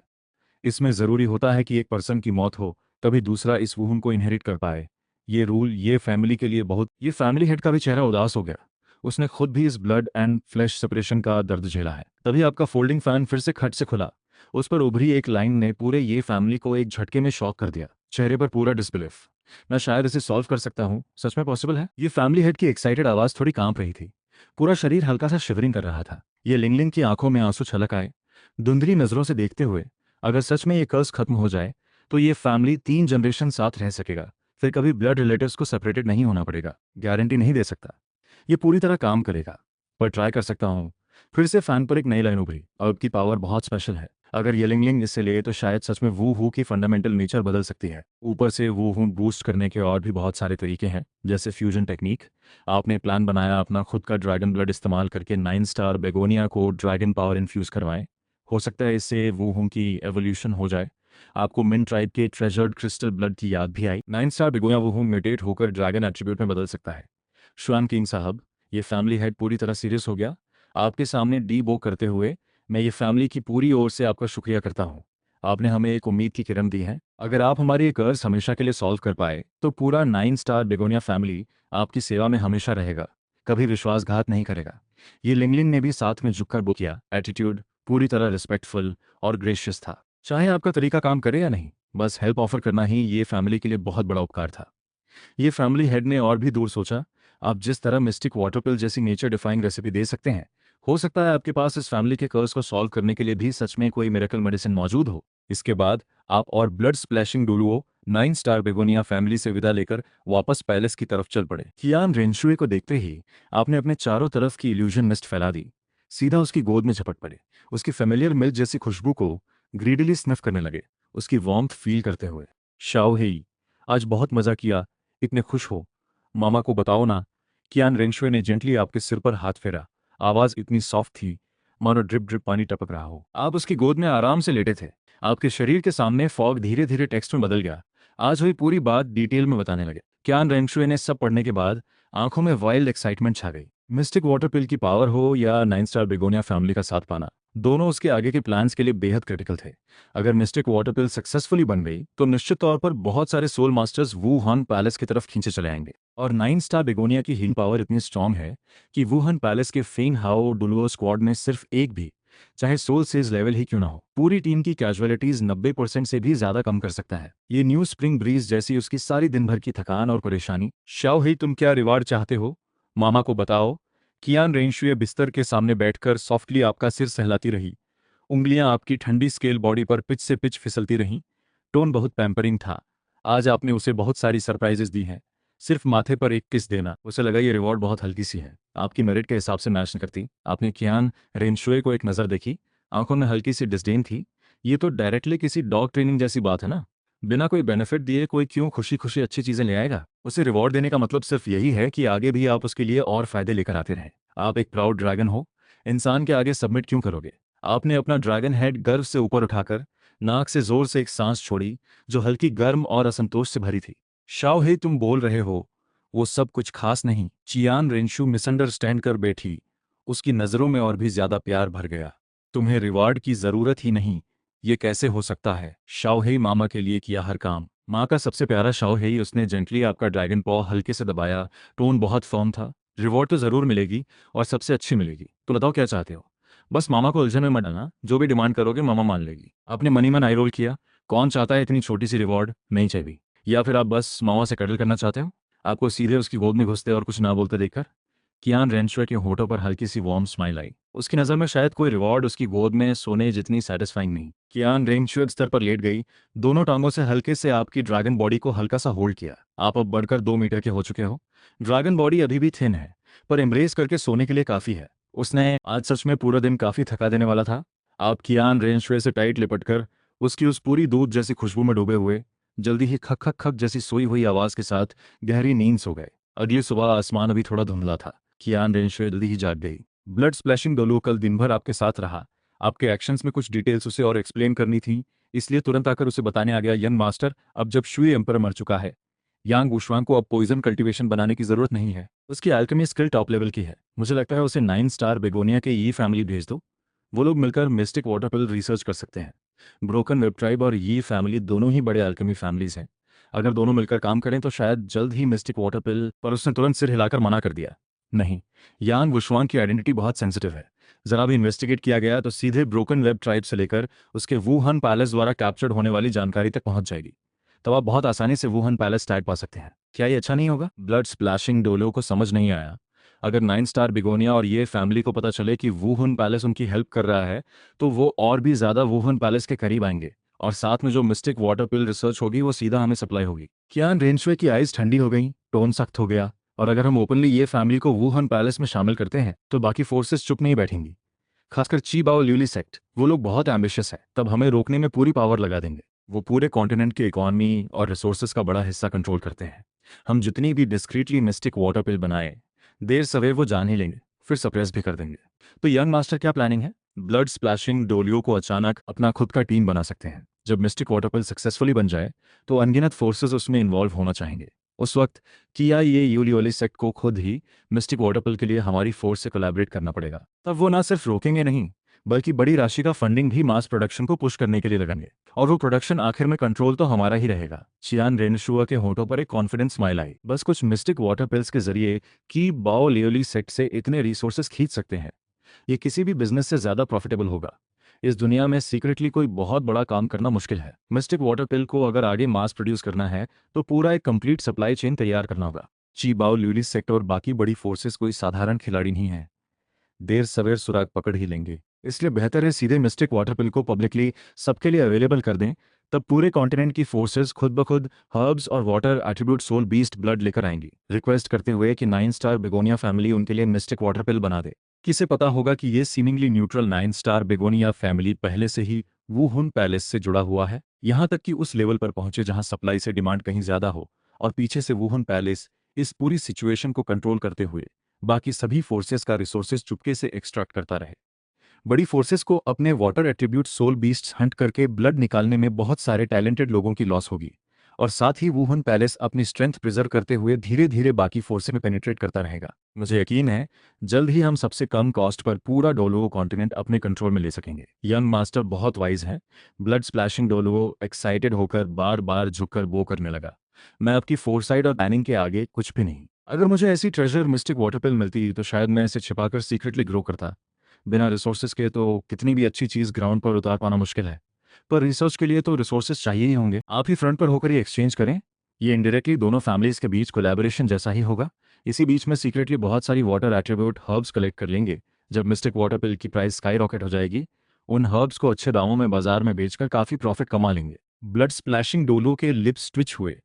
इसमें ज़रूरी होता है कि एक पर्सन की मौत हो तभी दूसरा इस वुहन को इनहेरिट कर पाए। ये रूल ये फैमिली के लिए बहुत। ये फैमिली हेड का भी चेहरा उदास हो गया। उसने खुद भी इस ब्लड एंड फ्लैश सेपरेशन का दर्द झेला है। तभी आपका फोल्डिंग फैन फिर से खट से खुला। उस पर उभरी एक लाइन ने पूरे ये फैमिली को एक झटके में शॉक कर दिया। चेहरे पर पूरा डिसबिलीफ। मैं शायद इसे सॉल्व कर सकता हूँ, सच में पॉसिबल है? ये फैमिली हेड की एक्साइटेड आवाज थोड़ी कांप रही थी। पूरा शरीर हल्का सा शिवरिंग कर रहा था। ये लिंगलिंग की आंखों में आंसू छलक आए, धुंधली नजरों से देखते हुए। अगर सच में ये कर्स खत्म हो जाए तो ये फैमिली 3 जनरेशन साथ रह सकेगा। फिर कभी ब्लड रिलेटिव्स को सेपरेटेड नहीं होना पड़ेगा। गारंटी नहीं दे सकता ये पूरी तरह काम करेगा, पर ट्राई कर सकता हूँ। फिर से फैन पर एक नई लाइन उभरी। अब की पावर बहुत स्पेशल है। अगर ये लिंगलिंग इससे ले तो शायद सच में वू हू की फंडामेंटल नेचर बदल सकती है। ऊपर से वू हू बूस्ट करने के और भी बहुत सारे तरीके हैं, जैसे फ्यूजन टेक्निक। आपने प्लान बनाया अपना खुद का ड्रैगन ब्लड इस्तेमाल करके 9 स्टार बेगोनिया को ड्रैगन पावर इन्फ्यूज करवाएं। हो सकता है इससे वू हू की एवोल्यूशन हो जाए। आपको मिन ट्राइब के ट्रेजर्ड क्रिस्टल ब्लड की याद भी आई। 9 स्टार बेगोनिया वू हू म्यूटेट होकर ड्रैगन एट्रीब्यूट में बदल सकता है। श्वान किंग साहब, ये फैमिली हेड पूरी तरह सीरियस हो गया। आपके सामने डी बो करते हुए मैं ये फैमिली की पूरी ओर से आपका शुक्रिया करता हूँ। आपने हमें एक उम्मीद की किरण दी है। अगर आप हमारी ये कर्ज हमेशा के लिए सॉल्व कर पाए तो पूरा 9 स्टार बेगोनिया फैमिली आपकी सेवा में हमेशा रहेगा, कभी विश्वासघात नहीं करेगा। ये लिंगलिंग ने भी साथ में झुककर बुक किया। एटीट्यूड पूरी तरह रिस्पेक्टफुल और ग्रेशियस था। चाहे आपका तरीका काम करे या नहीं, बस हेल्प ऑफर करना ही ये फैमिली के लिए बहुत बड़ा उपकार था। ये फैमिली हेड ने और भी दूर सोचा। आप जिस तरह मिस्टिक वाटर पिल जैसी नेचर डिफाइंग रेसिपी दे सकते हैं, हो सकता है आपके पास इस फैमिली के कर्ज को सॉल्व करने के लिए भी सच में कोई मिरेकल मेडिसिन मौजूद हो। इसके बाद आप और blood splashing Duluo 9 star begonia family से विदा लेकर वापस पैलेस की तरफ चल पड़े। कियान रेंशुए को देखते ही आपने अपने चारों तरफ की इल्यूजन मिस्ट फैला दी। सीधा उसकी गोद में झपट पड़े। उसकी फेमिलियर मिल्क जैसी खुशबू को ग्रीडली स्निफ करने लगे, उसकी वार्मथ फील करते हुए। शाओ हेई, आज बहुत मजा किया, इतने खुश हो। मामा को बताओ ना। कियान रेंशुए ने जेंटली आपके सिर पर हाथ फेरा। आवाज इतनी सॉफ्ट थी मानो ड्रिप ड्रिप पानी टपक रहा हो। आप उसकी गोद में आराम से लेटे थे। आपके शरीर के सामने फॉग धीरे धीरे टेक्स्ट में बदल गया। आज हुई पूरी बात डिटेल में बताने लगे। कियान रेंशुए ने सब पढ़ने के बाद आंखों में वाइल्ड एक्साइटमेंट छा गई। मिस्टिक वाटर पिल की पावर हो या 9 स्टार बेगोनिया फैमिली का साथ पाना, दोनों उसके आगे के प्लान्स के लिए बेहद क्रिटिकल थे। अगर मिस्टिक वाटर पिल सक्सेसफुली बन गई तो निश्चित तौर पर बहुत सारे सोल मास्टर्स वुहान पैलेस की तरफ खींचे चले आएंगे। और 9 स्टार बेगोनिया की हीलिंग पावर इतनी स्ट्रांग है कि वुहान पैलेस के फेंग हाओ डुलुओ स्क्वाड में सिर्फ एक भी, चाहे सोल सेज लेवल ही क्यों ना हो, पूरी टीम की कैजुअलिटीज 90% से भी ज्यादा कम कर सकता है। ये न्यू स्प्रिंग ब्रीज जैसी उसकी सारी दिन भर की थकान और परेशानी। शाओ ही, तुम क्या रिवार्ड चाहते हो? मामा को बताओ। कियान रेंशुए बिस्तर के सामने बैठकर सॉफ्टली आपका सिर सहलाती रही। उंगलियां आपकी ठंडी स्केल बॉडी पर पिच से पिच फिसलती रहीं। टोन बहुत पैम्परिंग था। आज आपने उसे बहुत सारी सरप्राइजेस दी हैं। सिर्फ माथे पर एक किस देना, उसे लगा ये रिवॉर्ड बहुत हल्की सी है, आपकी मेरिट के हिसाब से मैच न करती। आपने कियान रेंशुए को एक नज़र देखी, आंखों में हल्की सी डिस्डेन थी। ये तो डायरेक्टली किसी डॉग ट्रेनिंग जैसी बात है ना। बिना कोई बेनिफिट दिए कोई क्यों खुशी खुशी अच्छी चीजें ले आएगा? उसे रिवॉर्ड देने का मतलब सिर्फ यही है कि आगे भी आप उसके लिए और फायदे लेकर आते रहें। आप एक प्राउड ड्रैगन हो, इंसान के आगे सबमिट क्यों करोगे? आपने अपना ड्रैगन हेड गर्व से ऊपर उठाकर नाक से जोर से एक सांस छोड़ी, जो हल्की गर्म और असंतोष से भरी थी। शाओ हे, तुम बोल रहे हो वो सब कुछ खास नहीं? चियान रेंशु मिसअंडरस्टैंड कर बैठी। उसकी नजरों में और भी ज्यादा प्यार भर गया। तुम्हें रिवार्ड की जरूरत ही नहीं, ये कैसे हो सकता है? शाओ हे, मामा के लिए किया हर काम। माँ का सबसे प्यारा शाओ हे, उसने जेंटली आपका ड्रैगन पॉ हल्के से दबाया। टोन बहुत फर्म था। रिवॉर्ड तो जरूर मिलेगी और सबसे अच्छी मिलेगी। तो बताओ क्या चाहते हो? बस मामा को उलझन में मत डालना, जो भी डिमांड करोगे मामा मान लेगी। आपने मनी मन आई रोल किया। कौन चाहता है इतनी छोटी सी रिवॉर्ड? नहीं चाहिए। या फिर आप बस मामा से कडल करना चाहते हो? आपको सीधे उसकी गोद में घुसते और कुछ ना बोलते देखकर कियान रेंशुए के होठों पर हल्की सी वार्म स्माइल आई। उसकी नज़र में शायद कोई रिवॉर्ड उसकी गोद में सोने जितनी सेटिस्फाइंग नहीं। कियान रेंशुए स्तर पर लेट गई, दोनों टांगों से हल्के से आपकी ड्रैगन बॉडी को हल्का सा होल्ड किया। आप अब बढ़कर 2 मीटर के हो चुके हो। ड्रैगन बॉडी अभी भी थिन है, पर एम्ब्रेस करके सोने के लिए काफ़ी है। उसने आज सच में पूरा दिन काफ़ी थका देने वाला था। आप कियान रेंशुए से टाइट लिपटकर उसकी उस पूरी दूध जैसी खुशबू में डूबे हुए जल्दी ही खक खक खक जैसी सोई हुई आवाज़ के साथ गहरी नींद सो गए। अगली सुबह आसमान अभी थोड़ा धुंधला था। कियान रेंशुए जल्दी ही जाग गई। ब्लड स्प्लैशिंग डोलू कल दिन भर आपके साथ रहा। आपके एक्शंस में कुछ डिटेल्स उसे और एक्सप्लेन करनी थी, इसलिए तुरंत आकर उसे बताने आ गया, यंग मास्टर, अब जब शुई एम्पर मर चुका है, यांग वुशवांग को अब पॉइजन कल्टीवेशन बनाने की जरूरत नहीं है। उसकी अल्केमी स्किल टॉप लेवल की है। मुझे लगता है उसे 9 स्टार बेगोनिया के ई फैमिली भेज दो। वो लोग मिलकर मिस्टिक वाटर पिल रिसर्च कर सकते हैं। ब्रोकन वेब ट्राइब और ये फैमिली दोनों ही बड़े अल्केमी फैमिलीज हैं। अगर दोनों मिलकर काम करें तो शायद जल्द ही मिस्टिक वाटर पिल, पर उसने तुरंत सिर हिलाकर मना कर दिया। नहीं, यान वुशवांग की आइडेंटिटी बहुत सेंसिटिव है। जरा भी इन्वेस्टिगेट किया गया तो सीधे ब्रोकन वेब ट्राइब से लेकर उसके वुहान पैलेस द्वारा कैप्चर्ड होने वाली जानकारी तक पहुंच जाएगी। तब आप बहुत आसानी से वुहान पैलेस टैग पा सकते हैं। क्या ये अच्छा नहीं होगा? ब्लड स्प्लैशिंग डोलो को समझ नहीं आया। अगर 9 स्टार बिगोनिया और ये फैमिली को पता चले कि वुहान पैलेस उनकी हेल्प कर रहा है, तो वो और भी ज्यादा वुहान पैलेस के करीब आएंगे, और साथ में जो मिस्टिक वाटर पिल रिसर्च होगी वो सीधा हमें सप्लाई होगी। कियान रेंशवे की आइज ठंडी हो गई, टोन सख्त हो गया, और अगर हम ओपनली ये फैमिली को वुहान पैलेस में शामिल करते हैं तो बाकी फोर्सेस चुप नहीं बैठेंगी। खासकर ची बाओ ल्यूली सेक्ट, वो लोग बहुत एम्बिशियस है, तब हमें रोकने में पूरी पावर लगा देंगे। वो पूरे कॉन्टिनेंट की इकोनॉमी और रिसोर्सेज का बड़ा हिस्सा कंट्रोल करते हैं। हम जितनी भी डिस्क्रीटली मिस्टिक वाटर पिल बनाए, देर सवेर वो जान ही लेंगे, फिर सप्रेस भी कर देंगे। तो यंग मास्टर क्या प्लानिंग है? ब्लड स्प्लैशिंग डोलियो को अचानक अपना खुद का टीम बना सकते हैं। जब मिस्टिक वाटर पिल सक्सेसफुली बन जाए तो अनगिनत फोर्सेस उसमें इन्वॉल्व होना चाहेंगे। उस वक्त किया ये यूलियोली सेक्ट को खुद ही मिस्टिक वाटर पिल के लिए हमारी फोर्स से कोलैबोरेट करना पड़ेगा। तब वो ना सिर्फ रोकेंगे नहीं, बल्कि बड़ी राशि का फंडिंग भी मास प्रोडक्शन को पुश करने के लिए लगाएंगे, और वो प्रोडक्शन आखिर में कंट्रोल तो हमारा ही रहेगा। चियान रेनशुआ के होठों पर एक कॉन्फिडेंस स्माइल आई। बस कुछ मिस्टिक वाटर पिल्स के जरिए की बाओ लियोली सेक्ट से इतने रिसोर्सेज खींच सकते हैं, ये किसी भी बिजनेस से ज्यादा प्रॉफिटेबल होगा। इस दुनिया में सीक्रेटली कोई बहुत बड़ा काम करना मुश्किल है। मिस्टिक वाटर पिल को अगर आगे मास प्रोड्यूस करना है तो पूरा एक कंप्लीट सप्लाई चेन तैयार करना होगा। ची बाओ ल्यूली सेक्ट और बाकी बड़ी फोर्सेस कोई साधारण खिलाड़ी नहीं है, देर सवेर सुराग पकड़ ही लेंगे। इसलिए बेहतर है सीधे मिस्टिक वाटर पिल को पब्लिकली सबके लिए अवेलेबल कर दें, तब पूरे कॉन्टिनेंट की फोर्सेस खुद ब खुद हर्ब्स और water attribute soul beast blood लेकर आएंगी, रिक्वेस्ट करते हुए कि 9 स्टार बेगोनिया फैमिली उनके लिए मिस्टिक वाटर पिल बना दे। किसे पता होगा कि ये seemingly neutral 9 star begonia family पहले से ही वुहुन पैलेस से जुड़ा हुआ है, यहां तक कि उस लेवल पर पहुंचे जहां सप्लाई से डिमांड कहीं ज्यादा हो, और पीछे से वुहुन पैलेस इस पूरी सिचुएशन को कंट्रोल करते हुए बाकी सभी फोर्सेस का रिसोर्सेज चुपके से एक्सट्रैक्ट करता रहे। बड़ी फोर्सेस को अपने water attribute soul beasts hunt करके ब्लड निकालने में बहुत सारे टैलेंटेड लोगों की लॉस होगी, और साथ ही वुहान पैलेस अपनी स्ट्रेंथ प्रिजर्व करते हुए धीरे धीरे बाकी फोर्सेस में पेनिट्रेट करता रहेगा। मुझे यकीन है जल्द ही हम सबसे कम कॉस्ट पर पूरा डोलुओ कॉन्टिनेंट अपने कंट्रोल में ले सकेंगे। यंग मास्टर बहुत वाइज है। ब्लड स्प्लैशिंग डोलुओ एक्साइटेड होकर बार बार झुककर वो करने लगा। मैं आपकी फोरसाइट और प्लानिंग के आगे कुछ भी नहीं। अगर मुझे ऐसी ट्रेजर मिस्टिक वाटर पिल मिलती तो शायद मैं इसे छिपाकर सीक्रेटली ग्रो करता। बिना रिसोर्सेज के तो कितनी भी अच्छी चीज ग्राउंड पर उतार पाना मुश्किल है, पर रिसर्च के लिए तो रिसोर्सेज चाहिए ही होंगे। आप ही फ्रंट पर होकर ये एक्सचेंज करें, ये इनडायरेक्टली दोनों फैमिलीज के बीच कोलैबोरेशन जैसा ही होगा। इसी बीच में सीक्रेटली बहुत सारी वाटर एट्रीब्यूट हर्ब्स कलेक्ट कर लेंगे। जब मिस्टिक वाटर पिल की प्राइस स्काई रॉकेट हो जाएगी, उन हर्ब्स को अच्छे दामों में बाजार में बेचकर काफी प्रॉफिट कमा लेंगे। ब्लड स्प्लैशिंग डोलो के लिप्स ट्विच हुए।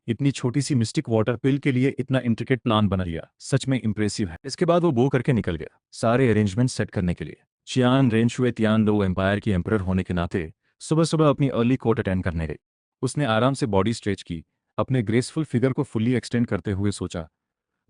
इतनी छोटी सी मिस्टिक वाटर पिल के लिए इतना इंट्रिकेट प्लान बना लिया, सच में इंप्रेसिव है। इसके बाद वो बो करके निकल गया, सारे अरेंजमेंट सेट करने के लिए। चियान रेनशुए तियान दो एम्पायर की एम्परर होने के नाते सुबह सुबह अपनी अर्ली कोर्ट अटेंड करने गई। उसने आराम से बॉडी स्ट्रेच की, अपने ग्रेसफुल फिगर को फुल्ली एक्सटेंड करते हुए सोचा,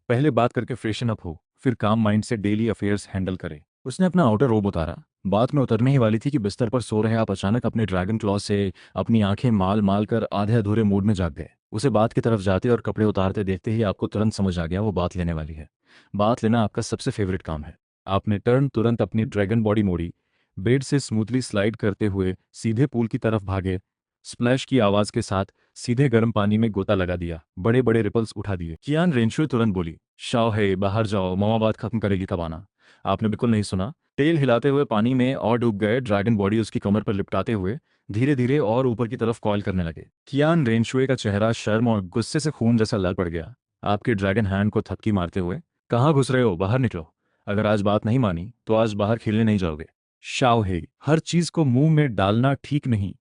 पहले बात करके फ्रेशन अप हो, फिर काम माइंड से डेली अफेयर्स हैंडल करे। उसने अपना आउटर रोब उतारा। बात में उतरने ही वाली थी कि बिस्तर पर सो रहे आप अचानक अपने ड्रैगन क्लॉ से अपनी आंखें माल माल कर आधे अधूरे मूड में जाग गए। उसे बात की तरफ जाते और कपड़े उतारते देखते ही आपको तुरंत समझ आ गया वो बात लेने वाली है। बात लेना आपका सबसे फेवरेट काम है। आपने टर्न तुरंत अपनी ड्रैगन बॉडी मोड़ी, बेड से स्मूथली स्लाइड करते हुए सीधे पूल की तरफ भागे। स्प्लैश की आवाज के साथ सीधे गर्म पानी में गोता लगा दिया, बड़े बड़े रिपल्स उठा दिए। कियान रेंशुए तुरंत बोली, शाओ है बाहर जाओ, मामा बात खत्म करेगी तब आना। आपने बिल्कुल नहीं सुना। टेल हिलाते हुए पानी में और डूब गए। ड्रैगन बॉडी उसकी कमर पर लिपटाते हुए धीरे धीरे और ऊपर की तरफ कॉल करने लगे। कियान रेंशुए का चेहरा शर्म और गुस्से से खून जैसा लाल पड़ गया। आपके ड्रैगन हैंड को थपकी मारते हुए, कहाँ घुस रहे हो, बाहर निकलो। अगर आज बात नहीं मानी तो आज बाहर खेलने नहीं जाओगे। शाओ है, हर चीज को मुंह में डालना ठीक नहीं,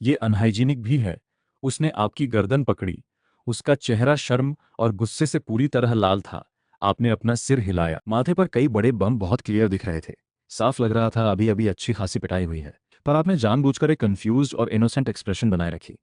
ये अनहाइजीनिक भी है। उसने आपकी गर्दन पकड़ी। उसका चेहरा शर्म और गुस्से से पूरी तरह लाल था। आपने अपना सिर हिलाया। माथे पर कई बड़े बम बहुत क्लियर दिख रहे थे। साफ लग रहा था अभी अभी अच्छी खासी पिटाई हुई है, पर आपने जानबूझकर एक कंफ्यूज्ड और इनोसेंट एक्सप्रेशन बनाए रखी।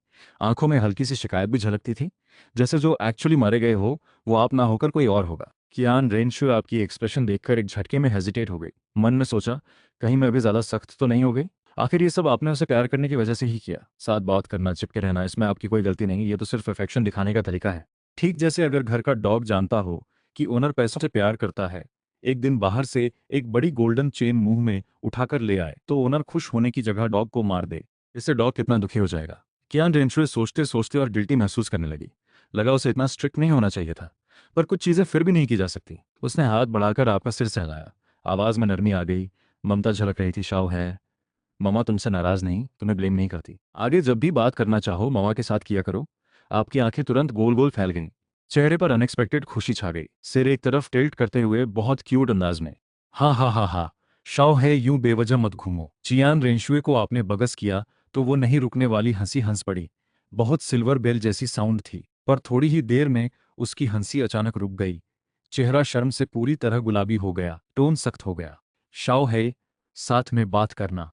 आंखों में हल्की सी शिकायत भी झलकती थी, जैसे जो एक्चुअली मारे गए हो वो आप ना होकर कोई और होगा। कियान रेनशु आपकी एक्सप्रेशन देखकर एक झटके में हेजिटेट हो गई। मन में सोचा, कहीं मैं अभी ज्यादा सख्त तो नहीं हो गई। आखिर ये सब आपने उसे प्यार करने की वजह से ही किया। साथ बात करना, चिपके रहना, इसमें आपकी कोई गलती नहीं, ये तो सिर्फ अफेक्शन दिखाने का तरीका है। ठीक जैसे अगर घर का डॉग जानता हो कि ओनर पैसों से प्यार करता है, एक दिन बाहर से एक बड़ी गोल्डन चेन मुंह में उठाकर ले आए तो ओनर खुश होने की जगह डॉग को मार दे। इससे डॉग कितना दुखी हो जाएगा। कियान रेंशुए सोचते सोचते और गिल्टी महसूस करने लगी। लगा उसे इतना स्ट्रिक्ट नहीं होना चाहिए था, पर कुछ चीज़ें फिर भी नहीं की जा सकती। उसने हाथ बढ़ाकर आपका सिर सहलाया। आवाज़ में नरमी आ गई, ममता झलक रही थी। शाव है, ममा तुमसे नाराज़ नहीं, तुम्हें ब्लेम नहीं करती। आगे जब भी बात करना चाहो ममा के साथ किया करो। आपकी आंखें तुरंत गोल गोल फैल गईं। चेहरे पर अनएक्सपेक्टेड खुशी छा गई। सिर एक तरफ टिल्ट करते हुए बहुत क्यूट अंदाज में। हाँ हाँ हाँ हाँ, शाओ है, यूं बेवजह मत घूमो। चियान रेंशुए को आपने बगस किया तो वो नहीं रुकने वाली हंसी हंस पड़ी। बहुत सिल्वर बेल जैसी साउंड थी, पर थोड़ी ही देर में उसकी हंसी अचानक रुक गई। चेहरा शर्म से पूरी तरह गुलाबी हो गया, टोन सख्त हो गया। शाओ है, साथ में बात करना।